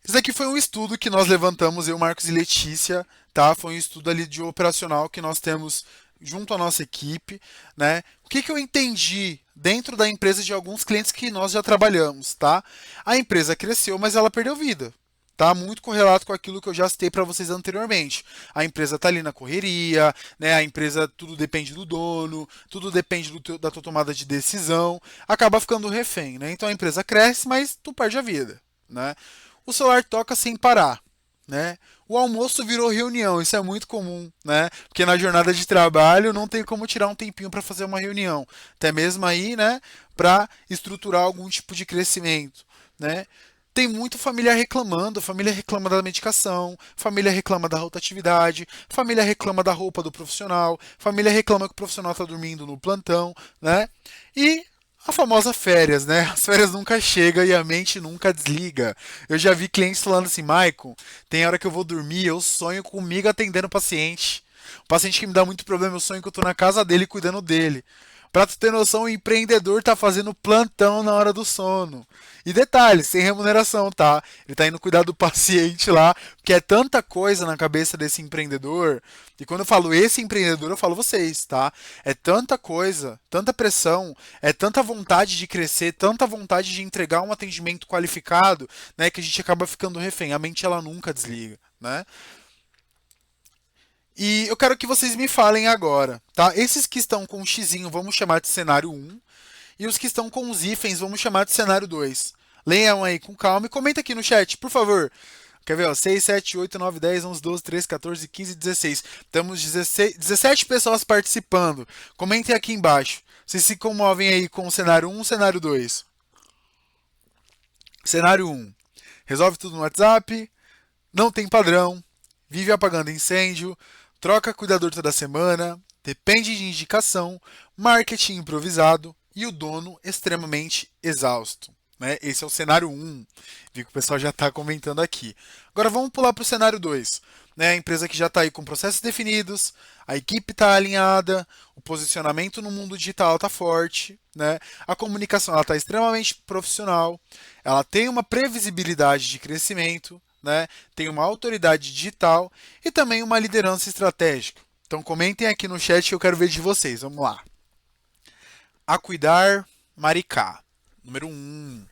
A: esse aqui foi um estudo que nós levantamos, eu, Marcos e Letícia, tá? Foi um estudo ali de operacional que nós temos junto à nossa equipe, né? O que eu entendi dentro da empresa de alguns clientes que nós já trabalhamos, tá? A empresa cresceu, mas ela perdeu vida. Tá muito correlato com aquilo que eu já citei para vocês anteriormente. A empresa tá ali na correria, né? A empresa tudo depende do dono, tudo depende da tua tomada de decisão, acaba ficando refém, né? Então a empresa cresce, mas tu perde a vida, né? O celular toca sem parar, né? O almoço virou reunião, isso é muito comum, né? Porque na jornada de trabalho não tem como tirar um tempinho para fazer uma reunião, até mesmo aí, né, para estruturar algum tipo de crescimento, né? Tem muito familiar reclamando, família reclama da medicação, família reclama da rotatividade, família reclama da roupa do profissional, família reclama que o profissional está dormindo no plantão, né? E a famosa férias, né? As férias nunca chegam e a mente nunca desliga. Eu já vi clientes falando assim, Maicon, tem hora que eu vou dormir, eu sonho comigo atendendo o paciente. O paciente que me dá muito problema, eu sonho que eu tô na casa dele cuidando dele. Pra tu ter noção, o empreendedor tá fazendo plantão na hora do sono. E detalhe, sem remuneração, tá? Ele tá indo cuidar do paciente lá, porque é tanta coisa na cabeça desse empreendedor. E quando eu falo esse empreendedor, eu falo vocês, tá? É tanta coisa, tanta pressão, é tanta vontade de crescer, tanta vontade de entregar um atendimento qualificado, né, que a gente acaba ficando refém. A mente ela nunca desliga, né? E eu quero que vocês me falem agora, tá? Esses que estão com o xizinho, vamos chamar de cenário um. E os que estão com os hífens, vamos chamar de cenário 2. Leiam aí com calma e comenta aqui no chat, por favor. Quer ver, ó? 6, 7, 8, 9, 10, 11, 12, 13, 14, 15, 16. Temos 17 pessoas participando. Comentem aqui embaixo. Vocês se comovem aí com o cenário 1 ou cenário 2? Cenário 1. Resolve tudo no WhatsApp. Não tem padrão. Vive apagando incêndio. Troca cuidador toda semana. Depende de indicação. Marketing improvisado. E o dono extremamente exausto. né? Esse é o cenário 1. Vi que o pessoal já está comentando aqui. Agora vamos pular para o cenário 2. Né? A empresa que já está aí com processos definidos, a equipe está alinhada, o posicionamento no mundo digital está forte, né? A comunicação está extremamente profissional, ela tem uma previsibilidade de crescimento, né? Tem uma autoridade digital e também uma liderança estratégica. Então comentem aqui no chat que eu quero ver de vocês. Vamos lá. A Cuidar Maricá. Número 1.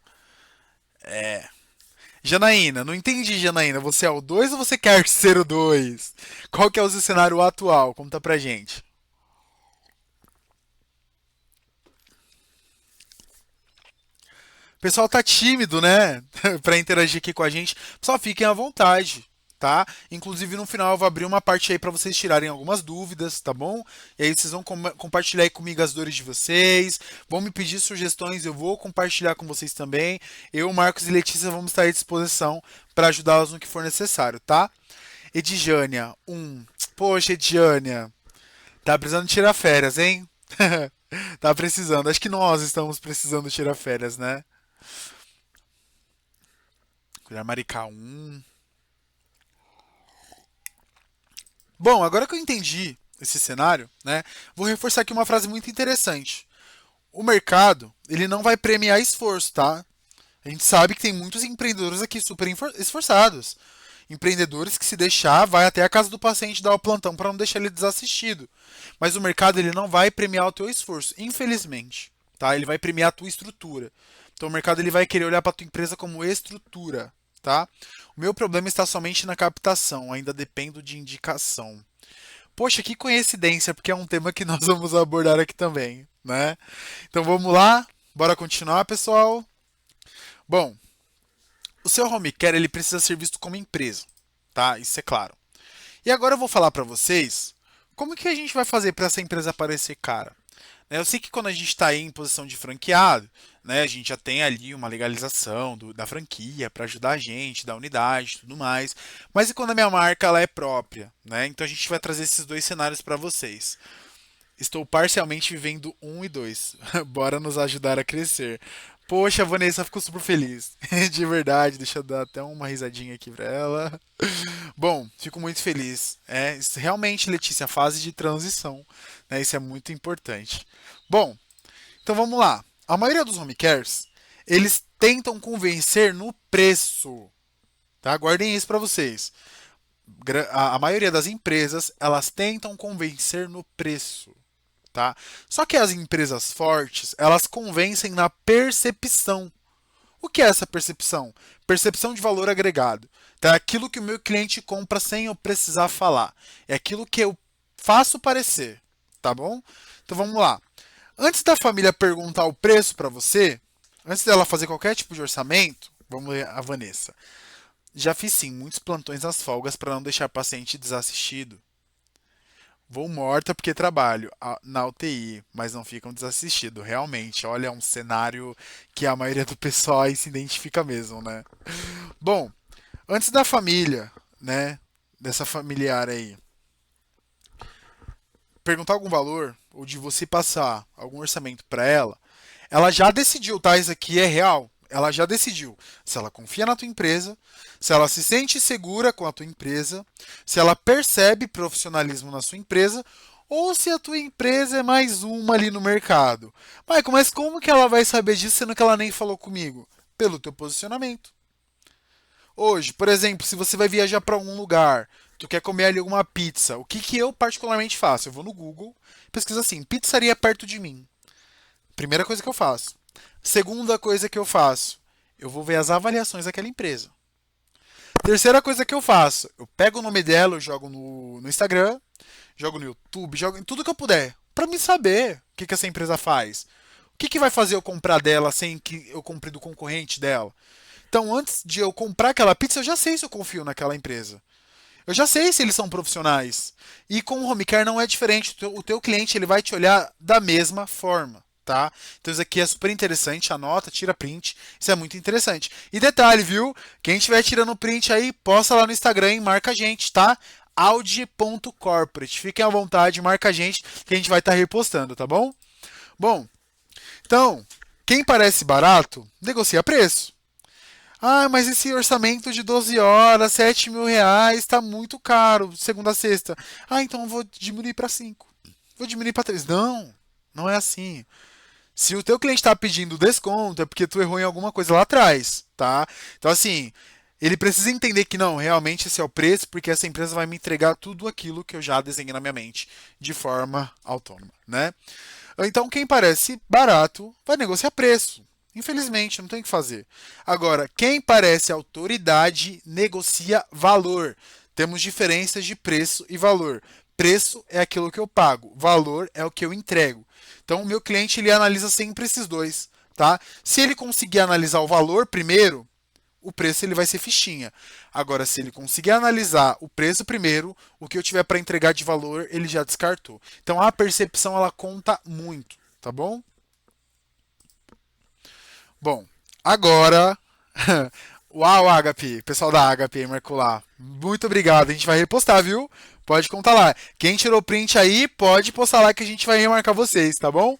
A: Janaína, não entendi, Janaína. Você é o 2 ou você quer ser o 2? Qual que é o seu cenário atual? Conta pra gente. O pessoal tá tímido, né? Pra interagir aqui com a gente. Pessoal, fiquem à vontade, tá? Inclusive no final eu vou abrir uma parte aí pra vocês tirarem algumas dúvidas, tá bom? E aí vocês vão compartilhar aí comigo as dores de vocês, vão me pedir sugestões, eu vou compartilhar com vocês também. Eu, Marcos e Letícia vamos estar à disposição para ajudá-los no que for necessário, tá? Edjânia, 1. Poxa, Edjânia, tá precisando tirar férias, hein? Tá precisando. Acho que nós estamos precisando tirar férias, né? Cuidar Maricá 1. Bom, agora que eu entendi esse cenário, né, vou reforçar aqui uma frase muito interessante. O mercado, ele não vai premiar esforço, tá? A gente sabe que tem muitos empreendedores aqui super esforçados. Empreendedores que se deixar, vai até a casa do paciente dar o plantão para não deixar ele desassistido. Mas o mercado, ele não vai premiar o teu esforço, infelizmente, tá? Ele vai premiar a tua estrutura. Então o mercado, ele vai querer olhar para a tua empresa como estrutura, tá? O meu problema está somente na captação, ainda dependo de indicação. Poxa, que coincidência, porque é um tema que nós vamos abordar aqui também, né? Então vamos lá, bora continuar, pessoal. Bom, o seu home care ele precisa ser visto como empresa, tá? Isso é claro. E agora eu vou falar para vocês como que a gente vai fazer para essa empresa parecer cara. Eu sei que quando a gente está em posição de franqueado, né, a gente já tem ali uma legalização da franquia para ajudar a gente, da unidade e tudo mais. Mas e quando a minha marca ela é própria? Né? Então a gente vai trazer esses dois cenários para vocês. Estou parcialmente vivendo 1 e 2. Bora nos ajudar a crescer. Poxa, a Vanessa ficou super feliz. De verdade, deixa eu dar até uma risadinha aqui pra ela. Bom, fico muito feliz. Isso realmente, Letícia, fase de transição. Né? Isso é muito importante. Bom, então vamos lá. A maioria dos home cares, eles tentam convencer no preço. Tá? Guardem isso para vocês. A maioria das empresas, elas tentam convencer no preço. Tá? Só que as empresas fortes, elas convencem na percepção. O que é essa percepção? Percepção de valor agregado. Tá? É aquilo que o meu cliente compra sem eu precisar falar. É aquilo que eu faço parecer. Tá bom? Então vamos lá. Antes da família perguntar o preço para você, antes dela fazer qualquer tipo de orçamento, vamos ver a Vanessa. Já fiz sim muitos plantões nas folgas para não deixar paciente desassistido. Vou morta porque trabalho na UTI, mas não ficam desassistidos. Realmente, olha, é um cenário que a maioria do pessoal aí se identifica mesmo, né? Bom, antes da família, né, dessa familiar aí, perguntar algum valor, ou de você passar algum orçamento para ela já decidiu, tá? Isso aqui é real. Ela já decidiu se ela confia na tua empresa, se ela se sente segura com a tua empresa, se ela percebe profissionalismo na sua empresa, ou se a tua empresa é mais uma ali no mercado. Michael, mas como que ela vai saber disso sendo que ela nem falou comigo? Pelo teu posicionamento. Hoje, por exemplo, se você vai viajar para algum lugar, tu quer comer ali alguma pizza, o que que eu particularmente faço? Eu vou no Google, pesquiso assim, pizzaria perto de mim. Primeira coisa que eu faço. Segunda coisa que eu faço, eu vou ver as avaliações daquela empresa. Terceira coisa que eu faço, eu pego o nome dela, eu jogo no Instagram, jogo no YouTube, jogo em tudo que eu puder, para me saber o que essa empresa faz. O que vai fazer eu comprar dela sem que eu compre do concorrente dela? Então, antes de eu comprar aquela pizza, eu já sei se eu confio naquela empresa. Eu já sei se eles são profissionais. E com o home care não é diferente. O teu cliente ele vai te olhar da mesma forma. Tá? Então isso aqui é super interessante, anota, tira print, isso é muito interessante. E detalhe, viu? Quem estiver tirando print aí, posta lá no Instagram e marca a gente, tá? Audi.corporate. Fiquem à vontade, marca a gente que a gente vai estar repostando, tá bom? Bom, então, Quem parece barato, negocia preço. Ah, mas esse orçamento de 12 horas, R$ 7.000, está muito caro, segunda a sexta. Ah, então eu vou diminuir para 5. Vou diminuir para 3. Não, não é assim. Se o teu cliente está pedindo desconto, é porque tu errou em alguma coisa lá atrás, tá? Então, assim, ele precisa entender que não, realmente esse é o preço, porque essa empresa vai me entregar tudo aquilo que eu já desenhei na minha mente de forma autônoma, né? Então, quem parece barato vai negociar preço. Infelizmente, não tem o que fazer. Agora, quem parece autoridade negocia valor. Temos diferenças de preço e valor. Preço é aquilo que eu pago, valor é o que eu entrego. Então, o meu cliente ele analisa sempre esses dois, tá? Se ele conseguir analisar o valor primeiro, o preço ele vai ser fichinha. Agora, se ele conseguir analisar o preço primeiro, o que eu tiver para entregar de valor, ele já descartou. Então, a percepção ela conta muito, tá bom? Bom, agora, uau, Agape, pessoal da Agape, marcou lá. Muito obrigado, a gente vai repostar, viu? Pode contar lá. Quem tirou print aí, pode postar lá que a gente vai remarcar vocês, tá bom?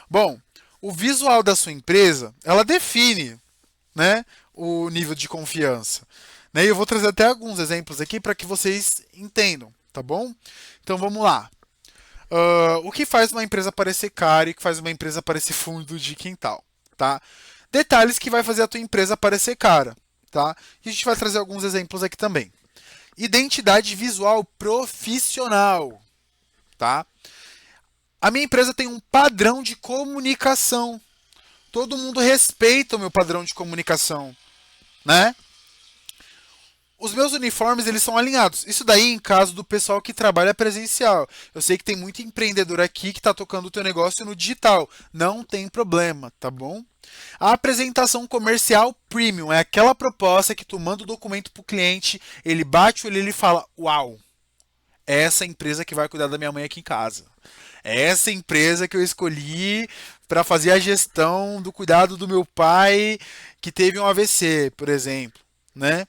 A: Bom, o visual da sua empresa, ela define, né, o nível de confiança. Né? E eu vou trazer até alguns exemplos aqui para que vocês entendam, tá bom? Então vamos lá. O que faz uma empresa parecer cara e o que faz uma empresa parecer fundo de quintal, tá? Detalhes que vai fazer a tua empresa parecer cara, tá? E a gente vai trazer alguns exemplos aqui também. Identidade visual profissional, tá? A minha empresa tem um padrão de comunicação. Todo mundo respeita o meu padrão de comunicação, né? Os meus uniformes, eles são alinhados. Isso daí em caso do pessoal que trabalha presencial. Eu sei que tem muito empreendedor aqui que está tocando o teu negócio no digital. Não tem problema, tá bom? A apresentação comercial premium é aquela proposta que tu manda o documento pro cliente, ele bate o olho e ele fala, uau, é essa empresa que vai cuidar da minha mãe aqui em casa. É essa empresa que eu escolhi para fazer a gestão do cuidado do meu pai que teve um AVC, por exemplo, né?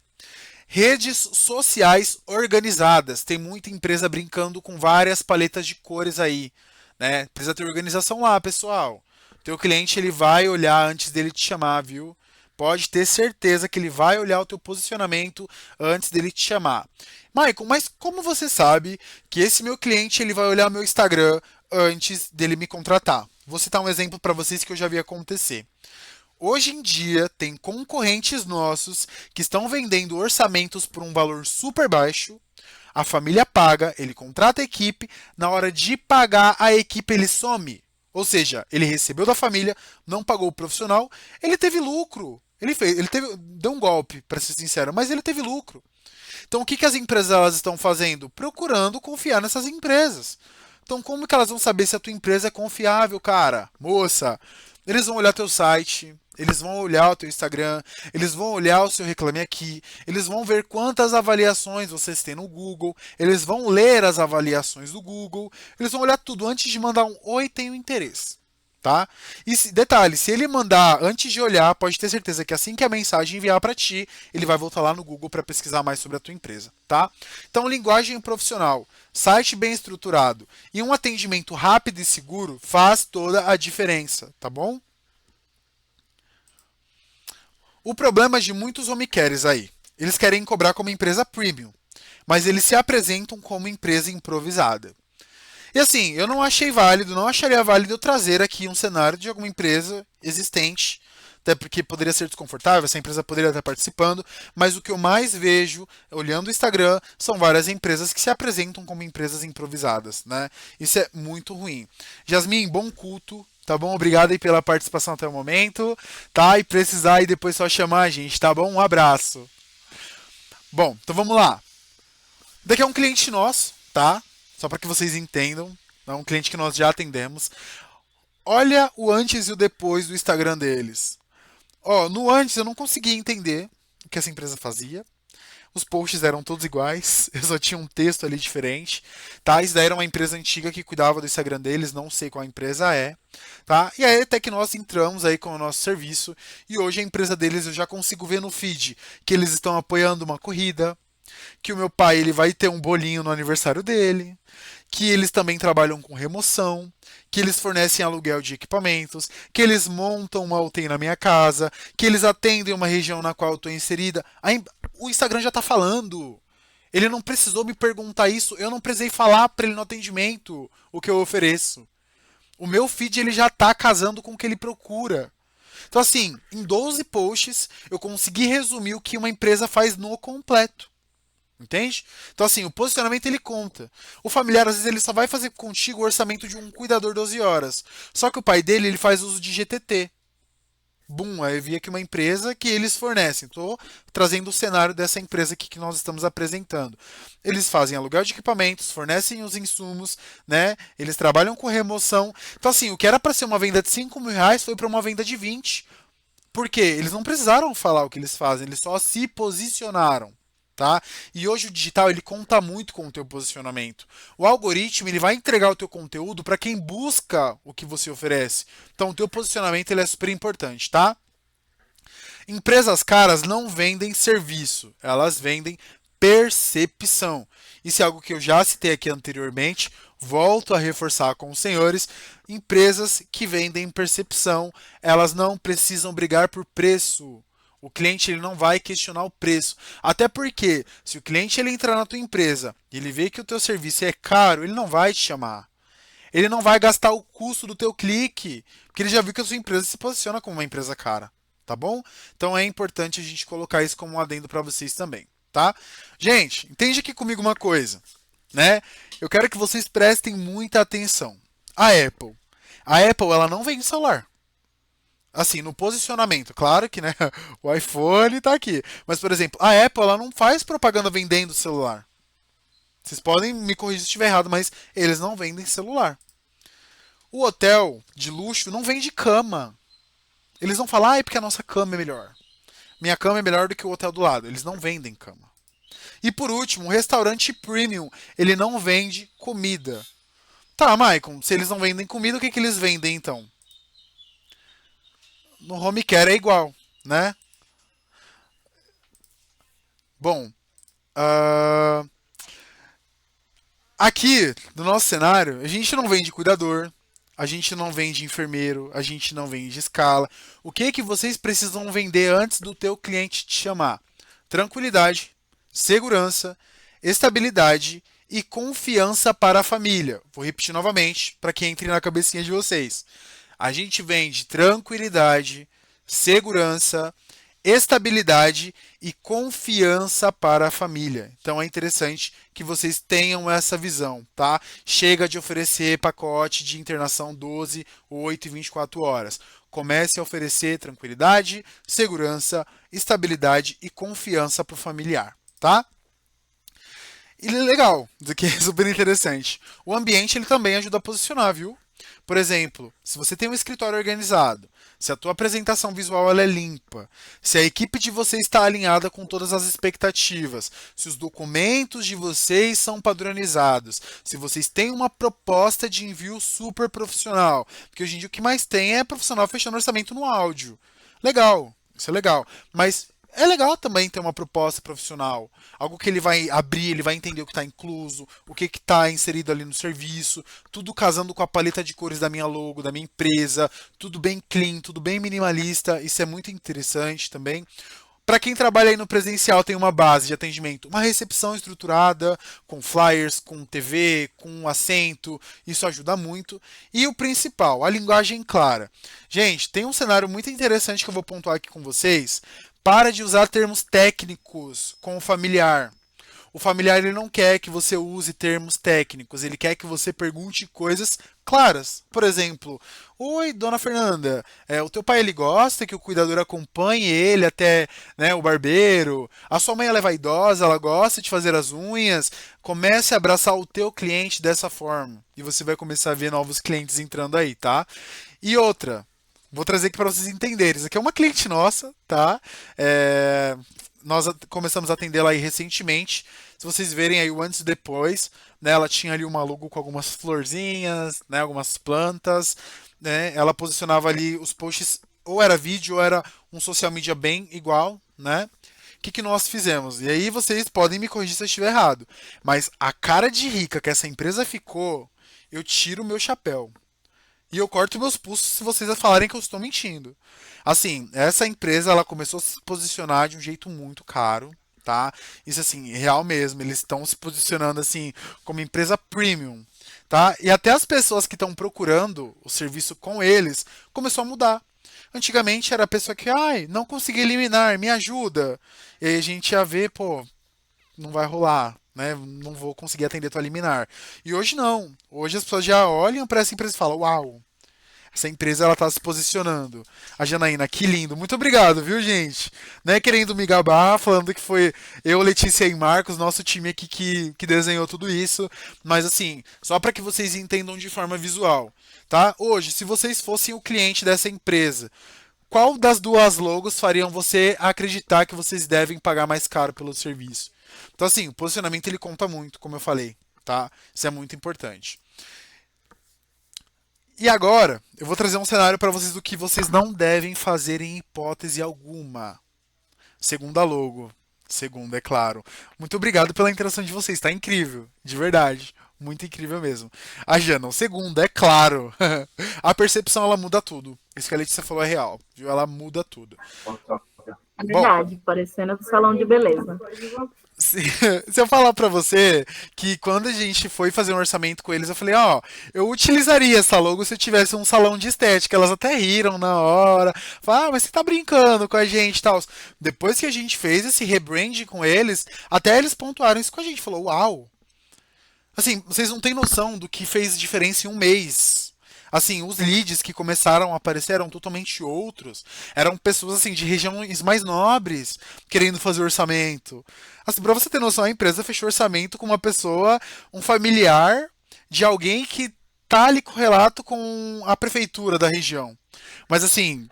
A: Redes sociais organizadas. Tem muita empresa brincando com várias paletas de cores aí, né? Precisa ter organização lá, pessoal. Teu cliente ele vai olhar antes dele te chamar, viu? Pode ter certeza que ele vai olhar o teu posicionamento antes dele te chamar. Michael, mas como você sabe que esse meu cliente ele vai olhar meu Instagram antes dele me contratar? Vou citar um exemplo para vocês que eu já vi acontecer. Hoje em dia, tem concorrentes nossos que estão vendendo orçamentos por um valor super baixo. A família paga, ele contrata a equipe, na hora de pagar a equipe ele some. Ou seja, ele recebeu da família, não pagou o profissional, ele teve lucro. Deu um golpe, para ser sincero, mas ele teve lucro. Então, o que as empresas elas estão fazendo? Procurando confiar nessas empresas. Então, como que elas vão saber se a tua empresa é confiável, cara? Moça, eles vão olhar teu site, eles vão olhar o teu Instagram, eles vão olhar o seu Reclame Aqui, eles vão ver quantas avaliações vocês têm no Google, eles vão ler as avaliações do Google, eles vão olhar tudo antes de mandar um oi, tenho interesse. Tá? E detalhe, se ele mandar antes de olhar, pode ter certeza que assim que a mensagem enviar para ti, ele vai voltar lá no Google para pesquisar mais sobre a tua empresa, tá? Então, linguagem profissional, site bem estruturado e um atendimento rápido e seguro faz toda a diferença, tá bom? O problema de muitos home cares aí, eles querem cobrar como empresa premium, mas eles se apresentam como empresa improvisada. E assim, eu não achei válido, não acharia válido eu trazer aqui um cenário de alguma empresa existente, até porque poderia ser desconfortável, essa empresa poderia estar participando, mas o que eu mais vejo, olhando o Instagram, são várias empresas que se apresentam como empresas improvisadas, né? Isso é muito ruim. Jasmin, bom culto, tá bom? Obrigado aí pela participação até o momento, tá? E precisar aí depois só chamar a gente, tá bom? Um abraço. Bom, então vamos lá. Daqui é um cliente nosso, tá? Só para que vocês entendam, é um cliente que nós já atendemos. Olha o antes e o depois do Instagram deles. Ó, no antes eu não conseguia entender o que essa empresa fazia. Os posts eram todos iguais, eu só tinha um texto ali diferente, tá? Isso daí era uma empresa antiga que cuidava do Instagram deles, não sei qual empresa é, tá? E aí até que nós entramos aí com o nosso serviço e hoje a empresa deles eu já consigo ver no feed que eles estão apoiando uma corrida, que o meu pai ele vai ter um bolinho no aniversário dele, que eles também trabalham com remoção, que eles fornecem aluguel de equipamentos, que eles montam uma UTI na minha casa, que eles atendem uma região na qual eu estou inserida. O Instagram já está falando. Ele não precisou me perguntar isso, eu não precisei falar para ele no atendimento o que eu ofereço. O meu feed ele já está casando com o que ele procura. Então assim, em 12 posts eu consegui resumir o que uma empresa faz no completo. Entende? Então assim, o posicionamento ele conta. O familiar às vezes ele só vai fazer contigo o orçamento de um cuidador 12 horas. Só que o pai dele ele faz uso de GTT. Bum, aí eu vi aqui uma empresa que eles fornecem. Estou trazendo o cenário dessa empresa aqui que nós estamos apresentando. Eles fazem aluguel de equipamentos, fornecem os insumos, né? Eles trabalham com remoção. Então, assim, o que era para ser uma venda de R$ 5.000 foi para uma venda de 20. Por quê? Eles não precisaram falar o que eles fazem, eles só se posicionaram. Tá? E hoje o digital ele conta muito com o teu posicionamento. O algoritmo ele vai entregar o teu conteúdo para quem busca o que você oferece. Então o teu posicionamento ele é super importante, tá? Empresas caras não vendem serviço, elas vendem percepção. Isso é algo que eu já citei aqui anteriormente, volto a reforçar com os senhores. Empresas que vendem percepção, elas não precisam brigar por preço. O cliente ele não vai questionar o preço. Até porque, se o cliente ele entrar na tua empresa e ele vê que o teu serviço é caro, ele não vai te chamar. Ele não vai gastar o custo do teu clique, porque ele já viu que a sua empresa se posiciona como uma empresa cara, tá bom? Então é importante a gente colocar isso como um adendo para vocês também, tá? Gente, entende aqui comigo uma coisa, né? Eu quero que vocês prestem muita atenção. A Apple ela não vende celular. Assim, no posicionamento, claro que, né, o iPhone tá aqui. Mas, por exemplo, a Apple, ela não faz propaganda vendendo celular. Vocês podem me corrigir se estiver errado, mas eles não vendem celular. O hotel de luxo não vende cama. Eles não falam, é porque a nossa cama é melhor. Minha cama é melhor do que o hotel do lado. Eles não vendem cama. E por último, um restaurante premium, ele não vende comida. Tá, Maicon, se eles não vendem comida, o que eles vendem então? No home care é igual, né? Bom, uh, aqui no nosso cenário, a gente não vende cuidador, a gente não vende enfermeiro, a gente não vende escala. O que que vocês precisam vender antes do teu cliente te chamar? Tranquilidade, segurança, estabilidade e confiança para a família. Vou repetir novamente para que entre na cabecinha de vocês. A gente vende tranquilidade, segurança, estabilidade e confiança para a família. Então é interessante que vocês tenham essa visão, tá? Chega de oferecer pacote de internação 12, 8 e 24 horas. Comece a oferecer tranquilidade, segurança, estabilidade e confiança para o familiar, tá? E legal, isso aqui é super interessante. O ambiente ele também ajuda a posicionar, viu? Por exemplo, se você tem um escritório organizado, se a tua apresentação visual ela é limpa, se a equipe de vocês está alinhada com todas as expectativas, se os documentos de vocês são padronizados, se vocês têm uma proposta de envio super profissional, porque hoje em dia o que mais tem é profissional fechando orçamento no áudio. Legal, isso é legal, mas é legal também ter uma proposta profissional, algo que ele vai abrir, ele vai entender o que está incluso, o que está inserido ali no serviço, tudo casando com a paleta de cores da minha logo, da minha empresa, tudo bem clean, tudo bem minimalista, isso é muito interessante também. Para quem trabalha aí no presencial, tem uma base de atendimento, uma recepção estruturada, com flyers, com TV, com assento, isso ajuda muito. E o principal, a linguagem clara. Gente, tem um cenário muito interessante que eu vou pontuar aqui com vocês. Para de usar termos técnicos com o familiar. O familiar ele não quer que você use termos técnicos, ele quer que você pergunte coisas claras. Por exemplo, oi, dona Fernanda, o teu pai ele gosta que o cuidador acompanhe ele até, né, o barbeiro? A sua mãe ela é vaidosa, ela gosta de fazer as unhas? Comece a abraçar o teu cliente dessa forma e você vai começar a ver novos clientes entrando aí, tá? E outra, vou trazer aqui para vocês entenderem. Isso aqui é uma cliente nossa, tá? Nós começamos a atendê-la aí recentemente. Se vocês verem aí o antes e depois, né? Ela tinha ali uma logo com algumas florzinhas, né? Algumas plantas, né? Ela posicionava ali os posts, ou era vídeo, ou era um social media bem igual, né? O que nós fizemos? E aí vocês podem me corrigir se eu estiver errado. Mas a cara de rica que essa empresa ficou, eu tiro o meu chapéu. E eu corto meus pulsos se vocês falarem que eu estou mentindo. Assim, essa empresa ela começou a se posicionar de um jeito muito caro, tá? Isso assim, real mesmo, eles estão se posicionando assim como empresa premium, tá? E até as pessoas que estão procurando o serviço com eles começou a mudar. Antigamente era a pessoa que, ai, não consegui eliminar, me ajuda. E aí a gente ia ver, pô, não vai rolar, né? Não vou conseguir atender tua liminar. E hoje não. Hoje as pessoas já olham para essa empresa e falam: "Uau, essa empresa ela tá se posicionando". A Janaína, que lindo. Muito obrigado, viu, gente? Não é querendo me gabar, falando que foi eu, Letícia e Marcos, nosso time aqui que desenhou tudo isso, mas assim, só para que vocês entendam de forma visual, tá? Hoje, se vocês fossem o cliente dessa empresa, qual das duas logos fariam você acreditar que vocês devem pagar mais caro pelo serviço? Então, assim, o posicionamento ele conta muito, como eu falei, tá? Isso é muito importante. E agora, eu vou trazer um cenário para vocês do que vocês não devem fazer em hipótese alguma. Segunda logo. Segunda, é claro. Muito obrigado pela interação de vocês, tá incrível, de verdade. Muito incrível mesmo. A Jana, o segundo, é claro. A percepção ela muda tudo. Isso que a Letícia falou é real, viu? Ela muda tudo.
D: É
A: Bom,
D: verdade, parecendo do salão de beleza.
A: se, se eu falar pra você que quando a gente foi fazer um orçamento com eles, eu falei, ó, eu utilizaria essa logo se eu tivesse um salão de estética. Elas até riram na hora. Falaram, ah, mas você tá brincando com a gente e tal. Depois que a gente fez esse rebrand com eles, até eles pontuaram isso com a gente. Falou, uau. Assim, vocês não têm noção do que fez diferença em um mês. Assim, os leads que começaram a aparecer eram totalmente outros. Eram pessoas assim de regiões mais nobres querendo fazer orçamento. Assim, para você ter noção, a empresa fechou orçamento com uma pessoa, um familiar de alguém que tá ali correlato com a prefeitura da região. Mas assim,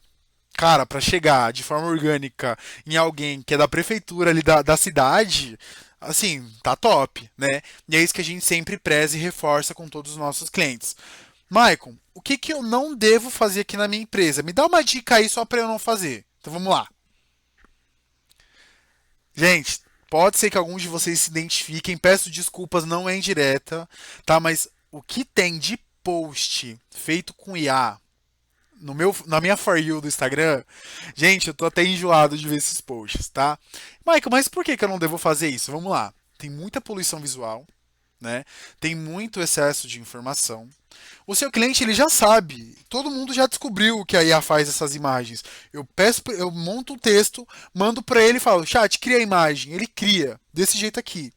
A: cara, para chegar de forma orgânica em alguém que é da prefeitura ali da cidade, assim, tá top, né? E é isso que a gente sempre preza e reforça com todos os nossos clientes. Maicon, o que que eu não devo fazer aqui na minha empresa? Me dá uma dica aí só para eu não fazer. Então vamos lá. Gente, pode ser que alguns de vocês se identifiquem, peço desculpas, não é indireta, tá? Mas o que tem de post feito com IA na minha For You do Instagram, gente, eu tô até enjoado de ver esses posts, tá? Michael, mas por que que eu não devo fazer isso? Vamos lá. Tem muita poluição visual, né? Tem muito excesso de informação. O seu cliente ele já sabe, todo mundo já descobriu que a IA faz essas imagens. Eu monto um texto, mando para ele e falo, chat, cria a imagem. Ele cria desse jeito aqui.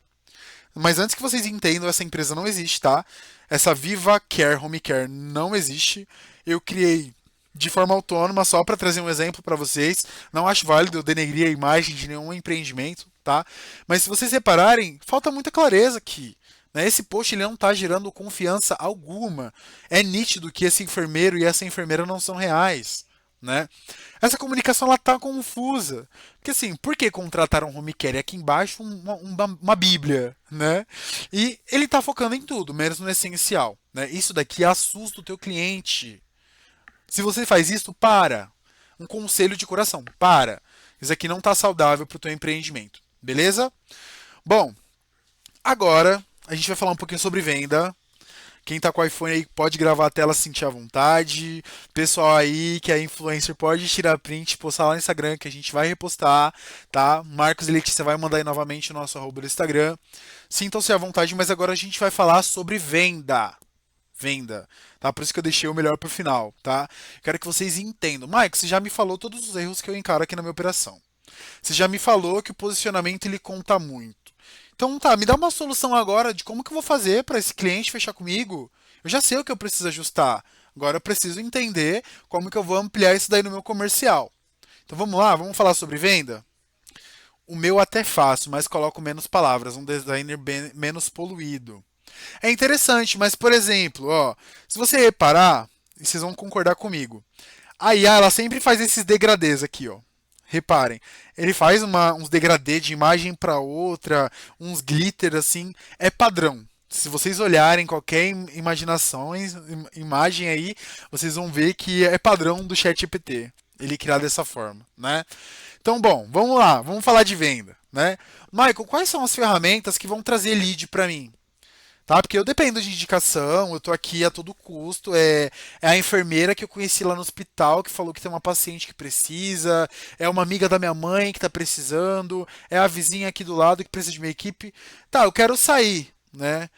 A: Mas antes que vocês entendam, essa empresa não existe, tá? Essa Viva Care Home Care não existe. Eu criei de forma autônoma, só para trazer um exemplo para vocês. Não acho válido eu denegrir a imagem de nenhum empreendimento, tá? Mas se vocês repararem, falta muita clareza aqui. Né? Esse post ele não está gerando confiança alguma. É nítido que esse enfermeiro e essa enfermeira não são reais. Né? Essa comunicação ela tá confusa. Porque assim, por que contratar um home care? Aqui embaixo uma bíblia, né? E ele tá focando em tudo, menos no essencial, né? Isso daqui assusta o teu cliente. Se você faz isso, para. Um conselho de coração, para. Isso aqui não tá saudável pro teu empreendimento, beleza? Bom, agora a gente vai falar um pouquinho sobre venda. Quem tá com o iPhone aí pode gravar a tela se sentir à vontade. Pessoal aí que é influencer pode tirar print e postar lá no Instagram que a gente vai repostar, tá? Marcos e Letícia vai mandar aí novamente o nosso arroba do Instagram. Sintam-se à vontade, mas agora a gente vai falar sobre venda. Venda, tá? Por isso que eu deixei o melhor pro final, tá? Quero que vocês entendam. Mike, você já me falou todos os erros que eu encaro aqui na minha operação. Você já me falou que o posicionamento ele conta muito. Então tá, me dá uma solução agora de como que eu vou fazer para esse cliente fechar comigo. Eu já sei o que eu preciso ajustar. Agora eu preciso entender como que eu vou ampliar isso daí no meu comercial. Então vamos lá, vamos falar sobre venda? O meu até faço, mas coloco menos palavras, um designer menos poluído. É interessante, mas por exemplo, ó, se você reparar, e vocês vão concordar comigo, a IA ela sempre faz esses degradês aqui, ó. Reparem, ele faz uns degradê de imagem para outra, uns glitter assim, é padrão. Se vocês olharem qualquer imagem aí, vocês vão ver que é padrão do ChatGPT. Ele criar dessa forma, né? Então, bom, vamos lá, vamos falar de venda, né? Michael, quais são as ferramentas que vão trazer lead para mim? tá? Porque eu dependo de indicação, eu tô aqui a todo custo. É a enfermeira que eu conheci lá no hospital que falou que tem uma paciente que precisa, é uma amiga da minha mãe que tá precisando, é a vizinha aqui do lado que precisa de uma equipe. Tá, eu quero sair, né?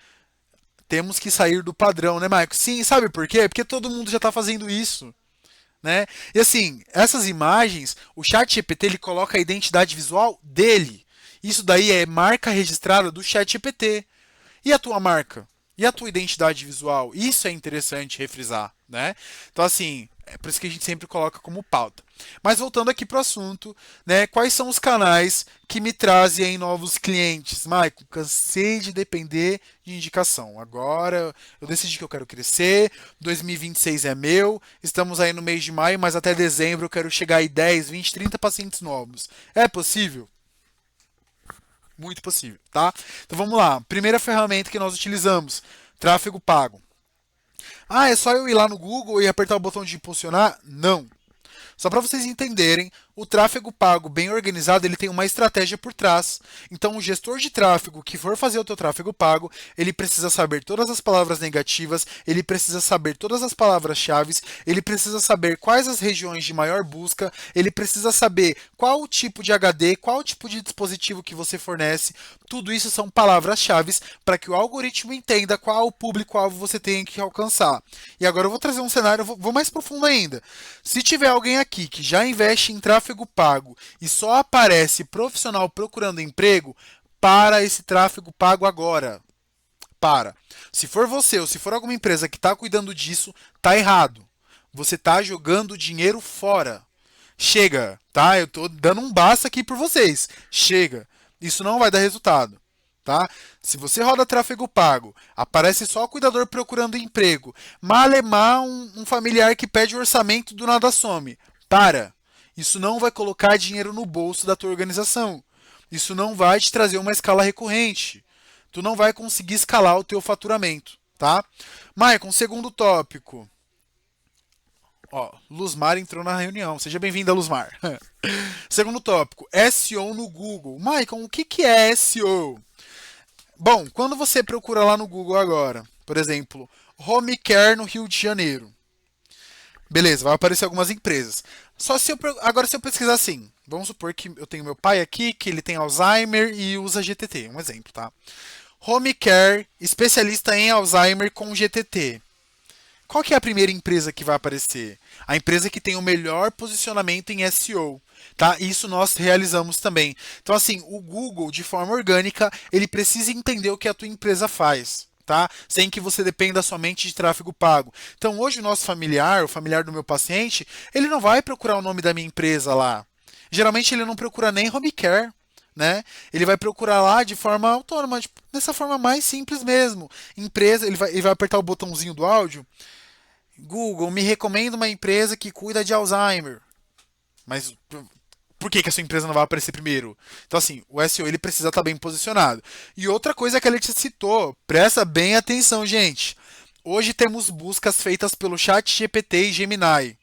A: Temos que sair do padrão, né, Marcos? Sim, sabe por quê? Porque todo mundo já tá fazendo isso. Né? E assim, essas imagens, o ChatGPT ele coloca a identidade visual dele. Isso daí é marca registrada do ChatGPT. E a tua marca? E a tua identidade visual? Isso é interessante refrisar, né? Então, assim, é por isso que a gente sempre coloca como pauta. Mas voltando aqui para o assunto, né? Quais são os canais que me trazem aí novos clientes? Maicon, cansei de depender de indicação. Agora eu decidi que eu quero crescer, 2026 é meu, estamos aí no mês de maio, mas até dezembro eu quero chegar aí 10, 20, 30 pacientes novos. É possível? Muito possível, tá? Então vamos lá. Primeira ferramenta que nós utilizamos, tráfego pago. Ah, é só eu ir lá no Google e apertar o botão de impulsionar? Não. Só para vocês entenderem, o tráfego pago bem organizado, ele tem uma estratégia por trás. Então, o gestor de tráfego que for fazer o teu tráfego pago, ele precisa saber todas as palavras negativas, ele precisa saber todas as palavras-chave, ele precisa saber quais as regiões de maior busca, ele precisa saber qual o tipo de HD, qual o tipo de dispositivo que você fornece. Tudo isso são palavras-chave para que o algoritmo entenda qual o público-alvo você tem que alcançar. E agora eu vou trazer um cenário, vou mais profundo ainda. Se tiver alguém aqui que já investe em tráfego pago e só aparece profissional procurando emprego, para esse tráfego pago agora. Para. Se for você ou se for alguma empresa que está cuidando disso, tá errado. Você está jogando dinheiro fora. Chega, tá? Eu tô dando um basta aqui por vocês. Chega. Isso não vai dar resultado. Tá? Se você roda tráfego pago, aparece só o cuidador procurando emprego, malemar um familiar que pede orçamento do nada some. Para. Isso não vai colocar dinheiro no bolso da tua organização. Isso não vai te trazer uma escala recorrente. Tu não vai conseguir escalar o teu faturamento, tá? Maicon, segundo tópico. Ó, Luzmar entrou na reunião. Seja bem-vinda, Luzmar. Segundo tópico, SEO no Google. Maicon, o que é SEO? Bom, quando você procura lá no Google agora, por exemplo, Home Care no Rio de Janeiro. Beleza, vai aparecer algumas empresas. Só se eu, agora se eu pesquisar assim, vamos supor que eu tenho meu pai aqui, que ele tem Alzheimer e usa GTT, um exemplo, tá? Home Care, especialista em Alzheimer com GTT. Qual que é a primeira empresa que vai aparecer? A empresa que tem o melhor posicionamento em SEO. Tá? Isso nós realizamos também. Então, assim, o Google, de forma orgânica, ele precisa entender o que a tua empresa faz. Tá? Sem que você dependa somente de tráfego pago. Então, hoje o nosso familiar, o familiar do meu paciente, ele não vai procurar o nome da minha empresa lá. Geralmente ele não procura nem home care. Né? Ele vai procurar lá de forma autônoma, tipo, dessa forma mais simples mesmo. Empresa, ele vai apertar o botãozinho do áudio. Google, me recomenda uma empresa que cuida de Alzheimer. Mas por que a sua empresa não vai aparecer primeiro? Então, assim, o SEO ele precisa estar bem posicionado. E outra coisa que a Letícia citou, presta bem atenção, gente. Hoje temos buscas feitas pelo ChatGPT e Gemini.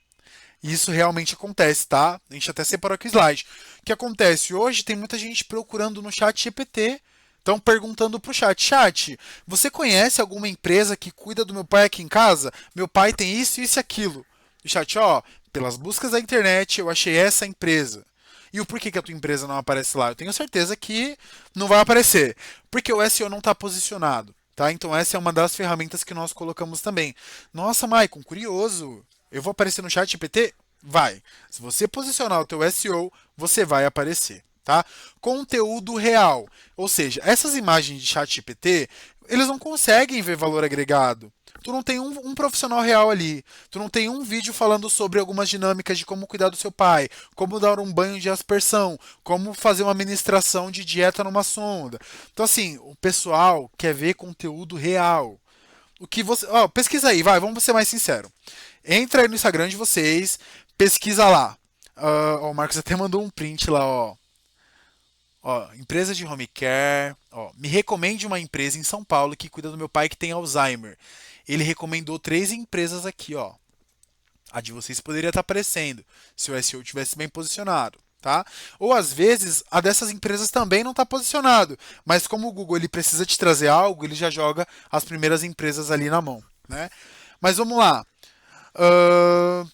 A: Isso realmente acontece, tá? A gente até separou aqui o slide. O que acontece? Hoje tem muita gente procurando no ChatGPT. Estão perguntando pro chat, você conhece alguma empresa que cuida do meu pai aqui em casa? Meu pai tem isso, isso e aquilo. O chat, ó, pelas buscas da internet eu achei essa empresa. E o porquê que a tua empresa não aparece lá? Eu tenho certeza que não vai aparecer. Porque o SEO não está posicionado. Tá? Então essa é uma das ferramentas que nós colocamos também. Nossa, Maicon, curioso. Eu vou aparecer no ChatGPT? Vai. Se você posicionar o teu SEO, você vai aparecer. Tá? Conteúdo real. Ou seja, essas imagens de ChatGPT, eles não conseguem ver valor agregado. Tu não tem um profissional real ali. Tu não tem um vídeo falando sobre algumas dinâmicas de como cuidar do seu pai, como dar um banho de aspersão, como fazer uma administração de dieta numa sonda. Então, assim, o pessoal quer ver conteúdo real. O que você. Ó, pesquisa aí, vai, vamos ser mais sinceros. Entra aí no Instagram de vocês, pesquisa lá. Ó, o Marcos até mandou um print lá, ó. Ó, empresa de home care. Ó, me recomende uma empresa em São Paulo que cuida do meu pai que tem Alzheimer. Ele recomendou 3 empresas aqui, ó. A de vocês poderia estar aparecendo se o SEO tivesse bem posicionado, tá? Ou às vezes a dessas empresas também não está posicionado, mas como o Google ele precisa te trazer algo, ele já joga as primeiras empresas ali na mão, né? Mas vamos lá. Ahn,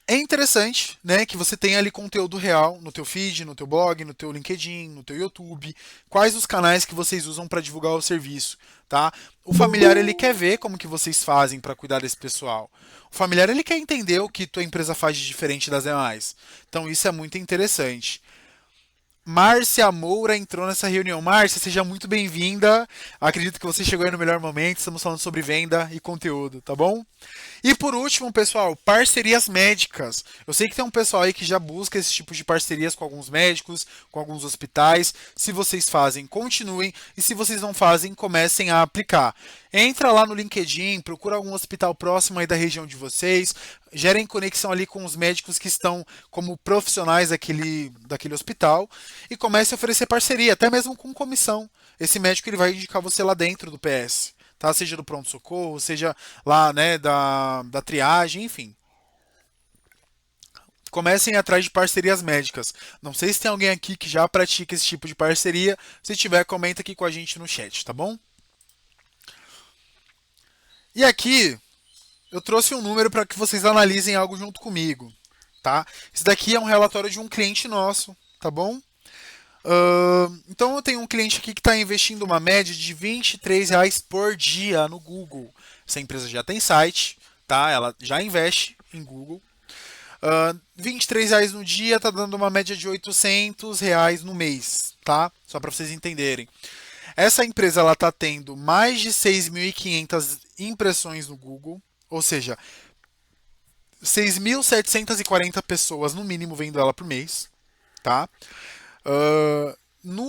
A: É interessante, né, que você tenha ali conteúdo real no teu feed, no teu blog, no teu LinkedIn, no teu YouTube, quais os canais que vocês usam para divulgar o serviço, tá? O familiar ele quer ver como que vocês fazem para cuidar desse pessoal. O familiar ele quer entender o que tua empresa faz de diferente das demais. Então isso é muito interessante. Márcia Moura entrou nessa reunião. Márcia, seja muito bem-vinda. Acredito que você chegou aí no melhor momento. Estamos falando sobre venda e conteúdo, tá bom? E por último, pessoal, parcerias médicas. Eu sei que tem um pessoal aí que já busca esse tipo de parcerias com alguns médicos, com alguns hospitais. Se vocês fazem, continuem. E se vocês não fazem, comecem a aplicar. Entra lá no LinkedIn, procura algum hospital próximo aí da região de vocês. Gerem conexão ali com os médicos que estão como profissionais daquele hospital. E comece a oferecer parceria, até mesmo com comissão. Esse médico ele vai indicar você lá dentro do PS. Tá? Seja do pronto-socorro, seja lá, né, da triagem, enfim. Comecem atrás de parcerias médicas. Não sei se tem alguém aqui que já pratica esse tipo de parceria. Se tiver, comenta aqui com a gente no chat, tá bom? E aqui, eu trouxe um número para que vocês analisem algo junto comigo, tá? Esse daqui é um relatório de um cliente nosso, tá bom? Então eu tenho um cliente aqui que está investindo uma média de R$ 23 por dia no Google. Essa empresa já tem site, tá? Ela já investe em Google. R$ 23 no dia está dando uma média de R$ 800 no mês, tá? Só para vocês entenderem. Essa empresa ela está tendo mais de 6.500 impressões no Google, ou seja, 6.740 pessoas no mínimo vendo ela por mês, tá?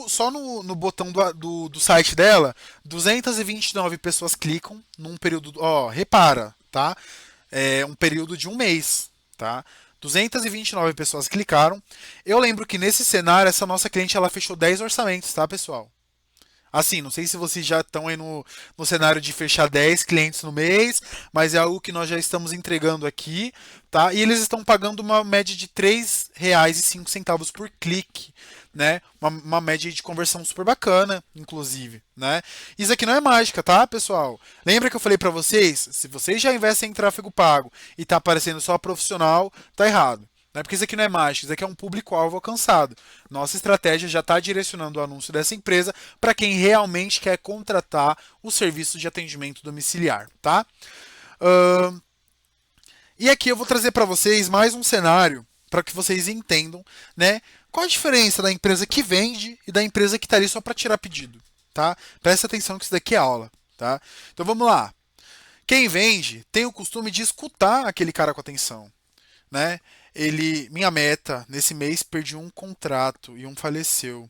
A: Só no botão do site dela, 229 pessoas clicam num período. Ó, repara, tá? É um período de um mês, tá? 229 pessoas clicaram. Eu lembro que nesse cenário, essa nossa cliente ela fechou 10 orçamentos, tá, pessoal? Assim, não sei se vocês já estão aí no cenário de fechar 10 clientes no mês, mas é algo que nós já estamos entregando aqui, tá? E eles estão pagando uma média de R$ 3,05 por clique, né? Uma média de conversão super bacana, inclusive, né? Isso aqui não é mágica, tá, pessoal? Lembra que eu falei para vocês? Se vocês já investem em tráfego pago e tá aparecendo só profissional, tá errado. Não é porque isso aqui não é mágico, isso aqui é um público-alvo alcançado. Nossa estratégia já está direcionando o anúncio dessa empresa para quem realmente quer contratar o serviço de atendimento domiciliar, tá? E aqui eu vou trazer para vocês mais um cenário para que vocês entendam, né? Qual a diferença da empresa que vende e da empresa que está ali só para tirar pedido, tá? Presta atenção que isso daqui é aula, tá? Então vamos lá. Quem vende tem o costume de escutar aquele cara com atenção, né? Minha meta, nesse mês perdi um contrato e um faleceu.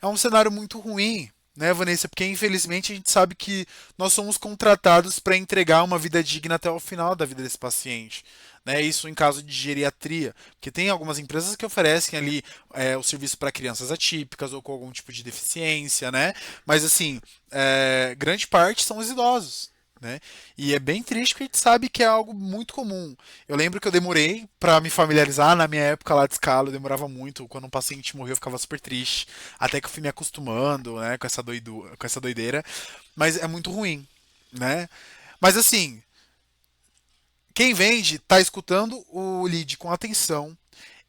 A: É um cenário muito ruim, né, Vanessa? Porque infelizmente a gente sabe que nós somos contratados para entregar uma vida digna até o final da vida desse paciente. Né? Isso em caso de geriatria, porque tem algumas empresas que oferecem ali o serviço para crianças atípicas ou com algum tipo de deficiência, né? Mas assim, grande parte são os idosos. Né? E é bem triste porque a gente sabe que é algo muito comum. Eu lembro que eu demorei para me familiarizar na minha época lá de escala, eu demorava muito. Quando um paciente morreu, eu ficava super triste. Até que eu fui me acostumando, né, com essa doideira. Mas é muito ruim, né? Mas assim, quem vende está escutando o lead com atenção.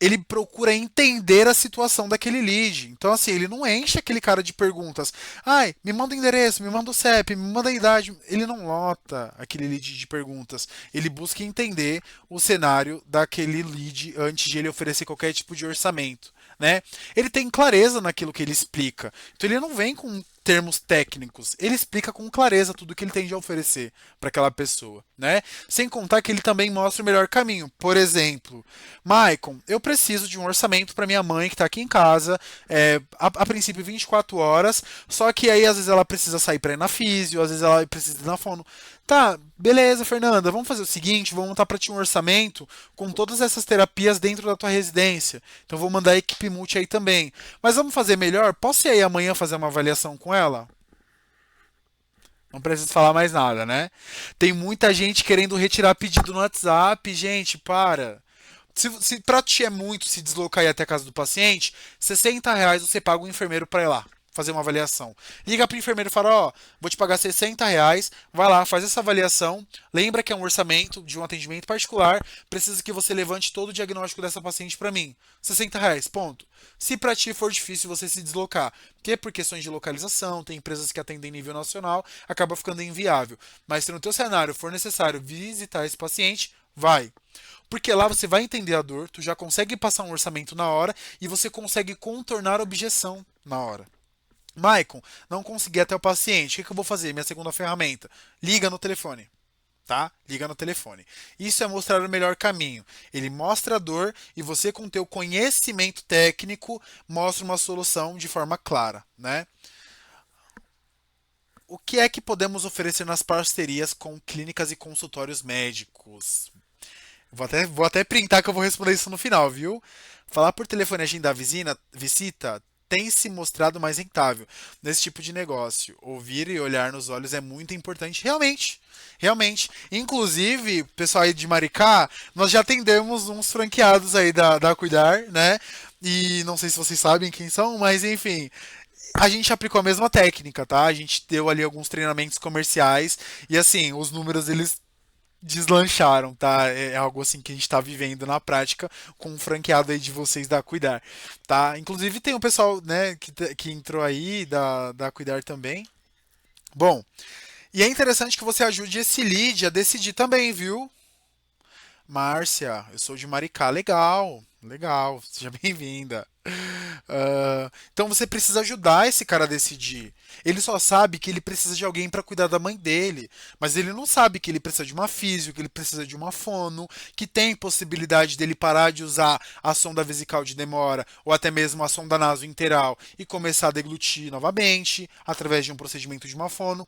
A: Ele procura entender a situação daquele lead. Então, assim, ele não enche aquele cara de perguntas. Ai, me manda o endereço, me manda o CEP, me manda a idade. Ele não lota aquele lead de perguntas. Ele busca entender o cenário daquele lead antes de ele oferecer qualquer tipo de orçamento. Né? Ele tem clareza naquilo que ele explica. Então, ele não vem com termos técnicos. Ele explica com clareza tudo que ele tem de oferecer para aquela pessoa, né? Sem contar que ele também mostra o melhor caminho. Por exemplo, Maicon, eu preciso de um orçamento para minha mãe que está aqui em casa, a princípio 24 horas, só que aí às vezes ela precisa sair para ir na físio, às vezes ela precisa ir na fono. Tá, beleza, Fernanda, vamos fazer o seguinte, vamos montar para ti um orçamento com todas essas terapias dentro da tua residência. Então vou mandar a equipe multi aí também. Mas vamos fazer melhor? Posso ir aí amanhã fazer uma avaliação com ela? Não preciso falar mais nada, né? Tem muita gente querendo retirar pedido no WhatsApp, gente, para. Se pra ti é muito se deslocar aí até a casa do paciente, R$ 60 você paga um enfermeiro para ir lá fazer uma avaliação. Liga pro enfermeiro e fala, ó, vou te pagar R$ 60, vai lá, faz essa avaliação, lembra que é um orçamento de um atendimento particular, precisa que você levante todo o diagnóstico dessa paciente para mim. R$ 60, ponto. Se para ti for difícil você se deslocar, que é por questões de localização, tem empresas que atendem nível nacional, acaba ficando inviável. Mas se no teu cenário for necessário visitar esse paciente, vai. Porque lá você vai entender a dor, tu já consegue passar um orçamento na hora e você consegue contornar a objeção na hora. Maicon, não consegui até o paciente, o que eu vou fazer? Minha segunda ferramenta, liga no telefone. Tá? Liga no telefone. Isso é mostrar o melhor caminho. Ele mostra a dor e você, com teu conhecimento técnico, mostra uma solução de forma clara, né? O que é que podemos oferecer nas parcerias com clínicas e consultórios médicos? Vou até printar que eu vou responder isso no final, viu? Falar por telefone e agendar visita tem se mostrado mais rentável nesse tipo de negócio. Ouvir e olhar nos olhos é muito importante, realmente. Realmente. Inclusive, pessoal aí de Maricá, nós já atendemos uns franqueados aí da Cuidar, né? E não sei se vocês sabem quem são, mas enfim, a gente aplicou a mesma técnica, tá? A gente deu ali alguns treinamentos comerciais e assim, os números eles deslancharam, tá? É algo assim que a gente tá vivendo na prática com um franqueado aí de vocês da Cuidar, tá? Inclusive tem um pessoal, né, que entrou aí da Cuidar também. Bom, e é interessante que você ajude esse lead a decidir também, viu? Márcia, eu sou de Maricá. Legal, legal. Seja bem-vinda. Então você precisa ajudar esse cara a decidir. Ele só sabe que ele precisa de alguém para cuidar da mãe dele, mas ele não sabe que ele precisa de uma físio, que ele precisa de uma fono, que tem possibilidade dele parar de usar a sonda vesical de demora ou até mesmo a sonda nasointeral e começar a deglutir novamente através de um procedimento de uma fono.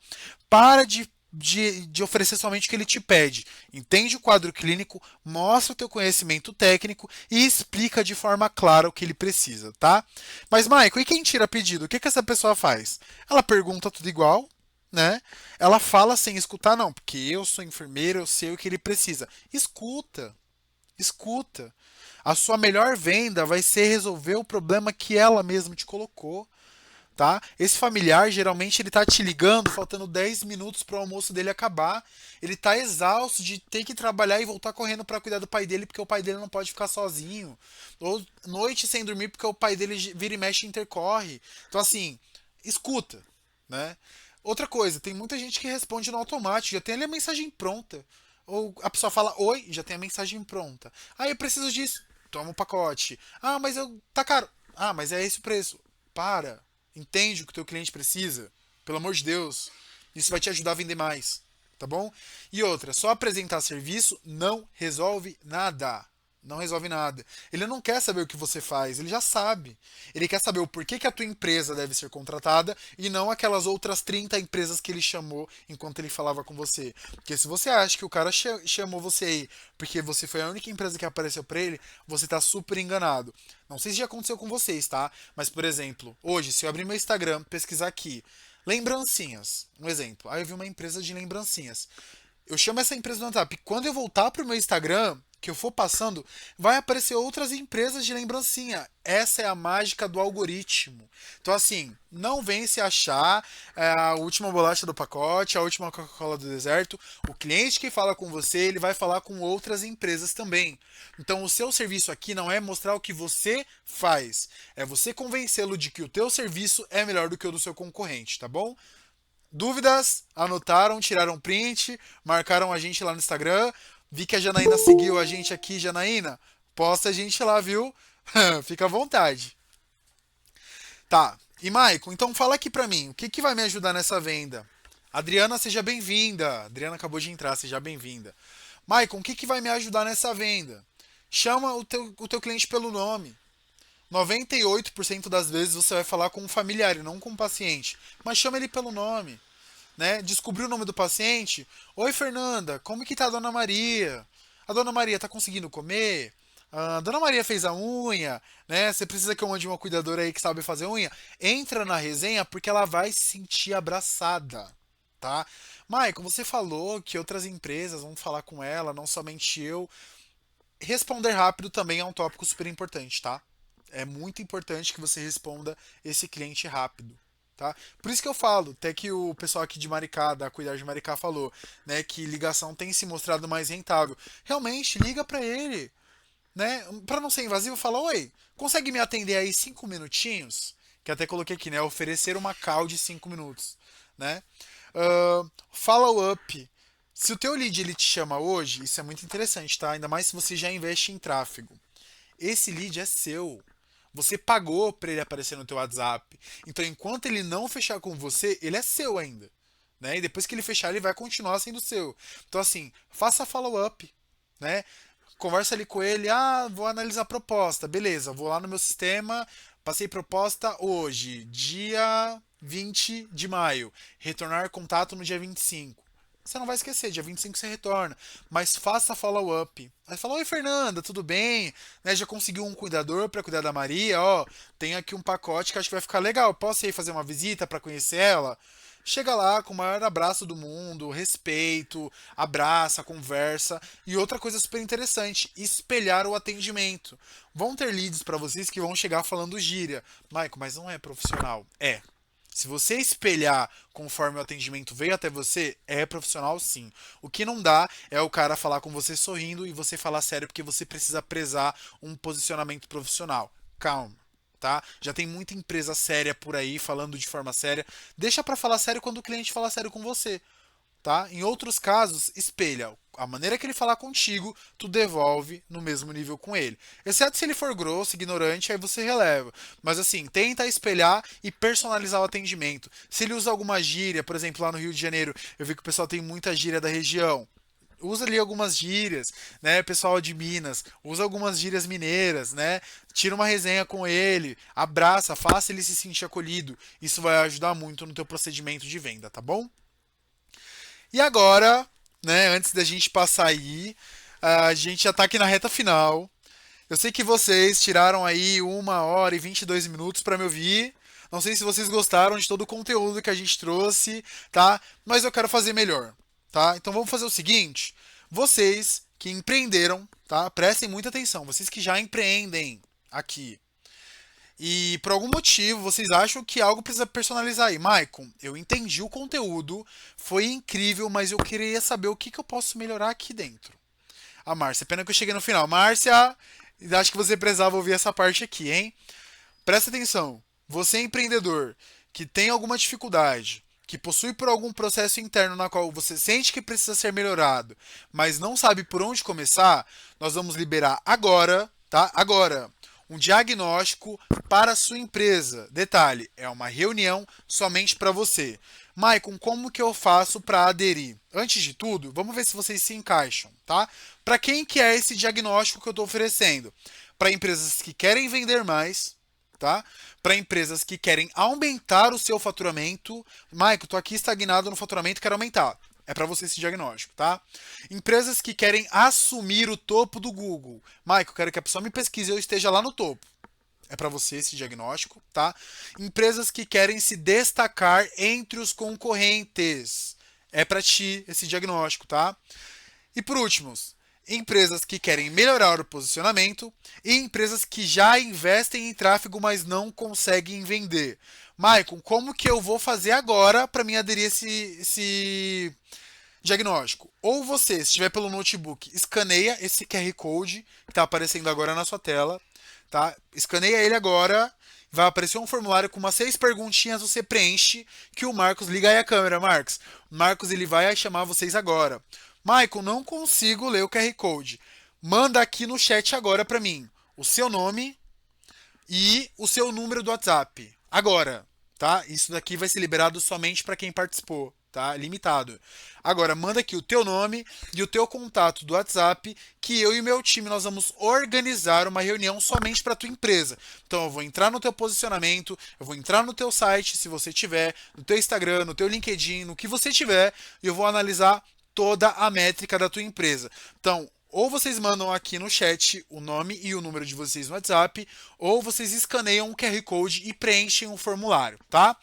A: Para de oferecer somente o que ele te pede. Entende o quadro clínico, mostra o teu conhecimento técnico e explica de forma clara o que ele precisa, tá? Mas, Michael, e quem tira pedido? O que essa pessoa faz? Ela pergunta tudo igual, né? Ela fala sem escutar, não, porque eu sou enfermeira, eu sei o que ele precisa. Escuta, escuta. A sua melhor venda vai ser resolver o problema que ela mesma te colocou. Tá? Esse familiar geralmente ele tá te ligando faltando 10 minutos para o almoço dele acabar. Ele tá exausto de ter que trabalhar e voltar correndo para cuidar do pai dele porque o pai dele não pode ficar sozinho. Ou noite sem dormir porque o pai dele vira e mexe e intercorre. Então assim, escuta, né? Outra coisa, tem muita gente que responde no automático, já tem ali a mensagem pronta. Ou a pessoa fala oi, já tem a mensagem pronta. Ah, eu preciso disso. Toma um pacote. Ah, mas tá caro. Ah, mas é esse o preço. Para. Entende o que o teu cliente precisa? Pelo amor de Deus. Isso vai te ajudar a vender mais. Tá bom? E outra, só apresentar serviço não resolve nada. Não resolve nada. Ele não quer saber o que você faz, ele já sabe. Ele quer saber o porquê que a tua empresa deve ser contratada e não aquelas outras 30 empresas que ele chamou enquanto ele falava com você. Porque se você acha que o cara chamou você aí porque você foi a única empresa que apareceu para ele, você tá super enganado. Não sei se já aconteceu com vocês, tá? Mas, por exemplo, hoje, se eu abrir meu Instagram, pesquisar aqui, lembrancinhas, um exemplo. Aí eu vi uma empresa de lembrancinhas. Eu chamo essa empresa no WhatsApp. Quando eu voltar pro meu Instagram, que eu for passando, vai aparecer outras empresas de lembrancinha. Essa é a mágica do algoritmo. Então, assim, não vem se achar a última bolacha do pacote, a última Coca-Cola do deserto. O cliente que fala com você, ele vai falar com outras empresas também. Então, o seu serviço aqui não é mostrar o que você faz, é você convencê-lo de que o teu serviço é melhor do que o do seu concorrente, tá bom? Dúvidas? Anotaram, tiraram print, marcaram a gente lá no Instagram. Vi que a Janaína seguiu a gente aqui, Janaína. Posta a gente lá, viu? Fica à vontade. Tá. E Maicon, então fala aqui pra mim, o que que vai me ajudar nessa venda? Adriana, seja bem-vinda. Adriana acabou de entrar, seja bem-vinda. Maicon, o que que vai me ajudar nessa venda? Chama o teu cliente pelo nome. 98% das vezes você vai falar com um familiar e não com um paciente. Mas chama ele pelo nome. Né? Descobriu o nome do paciente. Oi, Fernanda, como que tá a Dona Maria? A Dona Maria tá conseguindo comer? A Dona Maria fez a unha, né? Você precisa que eu mande uma cuidadora aí que sabe fazer unha? Entra na resenha porque ela vai se sentir abraçada, tá? Maicon, você falou que outras empresas vão falar com ela, não somente eu. responder rápido também é um tópico super importante, tá? É muito importante que você responda esse cliente rápido, tá? Por isso que eu falo, até que o pessoal aqui de Maricá, da Cuidar de Maricá falou, né, que ligação tem se mostrado mais rentável. Realmente, liga pra ele, né? Pra não ser invasivo, fala: oi, consegue me atender aí 5 minutinhos? Que até coloquei aqui, né? Oferecer uma call de 5 minutos, né? Follow up. Se o teu lead ele te chama hoje, isso é muito interessante, tá? Ainda mais se você já investe em tráfego. Esse lead é seu. Você pagou para ele aparecer no teu WhatsApp. Então, enquanto ele não fechar com você, ele é seu ainda, né? E depois que ele fechar, ele vai continuar sendo seu. Então, assim, faça follow-up, né? Conversa ali com ele. Ah, vou analisar a proposta. Beleza, vou lá no meu sistema. Passei proposta hoje, dia 20 de maio. Retornar contato no dia 25. Você não vai esquecer, dia 25 você retorna. Mas faça follow-up. Aí fala: oi, Fernanda, tudo bem? Né, já conseguiu um cuidador para cuidar da Maria? Ó, tem aqui um pacote que acho que vai ficar legal. Posso ir fazer uma visita para conhecer ela? Chega lá com o maior abraço do mundo, respeito, abraça, conversa. E outra coisa super interessante, espelhar o atendimento. Vão ter leads para vocês que vão chegar falando gíria. Maico, mas não é profissional. É. Se você espelhar conforme o atendimento veio até você, é profissional sim. O que não dá é o cara falar com você sorrindo e você falar sério porque você precisa prezar um posicionamento profissional. Calma, tá? Já tem muita empresa séria por aí falando de forma séria. Deixa pra falar sério quando o cliente fala sério com você. Tá? Em outros casos, espelha. A maneira que ele falar contigo, tu devolve no mesmo nível com ele. Exceto se ele for grosso, ignorante, aí você releva. Mas assim, tenta espelhar e personalizar o atendimento. Se ele usa alguma gíria, por exemplo, lá no Rio de Janeiro, eu vi que o pessoal tem muita gíria da região. Usa ali algumas gírias, né? Pessoal de Minas, usa algumas gírias mineiras, né? Tira uma resenha com ele, abraça, faça ele se sentir acolhido. Isso vai ajudar muito no teu procedimento de venda, tá bom? E agora, né, antes da gente passar aí, a gente já tá aqui na reta final. Eu sei que vocês tiraram aí 1 hora e 22 minutos para me ouvir. Não sei se vocês gostaram de todo o conteúdo que a gente trouxe, tá? Mas eu quero fazer melhor, tá? Então vamos fazer o seguinte: vocês que empreenderam, tá? Prestem muita atenção. Vocês que já empreendem aqui e por algum motivo vocês acham que algo precisa personalizar aí. Maicon, eu entendi o conteúdo, foi incrível, mas eu queria saber o que eu posso melhorar aqui dentro. A Márcia, pena que eu cheguei no final. Márcia, acho que você precisava ouvir essa parte aqui, hein? Presta atenção. Você é empreendedor que tem alguma dificuldade, que possui por algum processo interno na qual você sente que precisa ser melhorado, mas não sabe por onde começar, nós vamos liberar agora, tá? Agora, um diagnóstico para a sua empresa. Detalhe, é uma reunião somente para você. Maicon, como que eu faço para aderir? Antes de tudo, vamos ver se vocês se encaixam, tá? Para quem que é esse diagnóstico que eu estou oferecendo? Para empresas que querem vender mais, tá? Para empresas que querem aumentar o seu faturamento. Maicon, tô aqui estagnado no faturamento, quero aumentar. É para você esse diagnóstico, tá? Empresas que querem assumir o topo do Google. Maicon, quero que a pessoa me pesquise e eu esteja lá no topo. É para você esse diagnóstico, tá? Empresas que querem se destacar entre os concorrentes. É para ti esse diagnóstico, tá? E por último, empresas que querem melhorar o posicionamento e empresas que já investem em tráfego, mas não conseguem vender. Maicon, como que eu vou fazer agora para me aderir a esse diagnóstico? Ou você, se estiver pelo notebook, escaneia esse QR Code que está aparecendo agora na sua tela, tá? Escaneia ele agora, vai aparecer um formulário com umas 6 perguntinhas, você preenche, que o Marcos liga aí a câmera, Marcos. Marcos, ele vai chamar vocês agora. Maicon, não consigo ler o QR Code. Manda aqui no chat agora para mim o seu nome e o seu número do WhatsApp. Agora, tá? Isso daqui vai ser liberado somente para quem participou, tá? Limitado. Agora, manda aqui o teu nome e o teu contato do WhatsApp, que eu e o meu time nós vamos organizar uma reunião somente para tua empresa. Então, eu vou entrar no teu posicionamento, eu vou entrar no teu site, se você tiver, no teu Instagram, no teu LinkedIn, no que você tiver, e eu vou analisar toda a métrica da tua empresa. Então, ou vocês mandam aqui no chat o nome e o número de vocês no WhatsApp, ou vocês escaneiam um QR Code e preenchem um formulário, tá?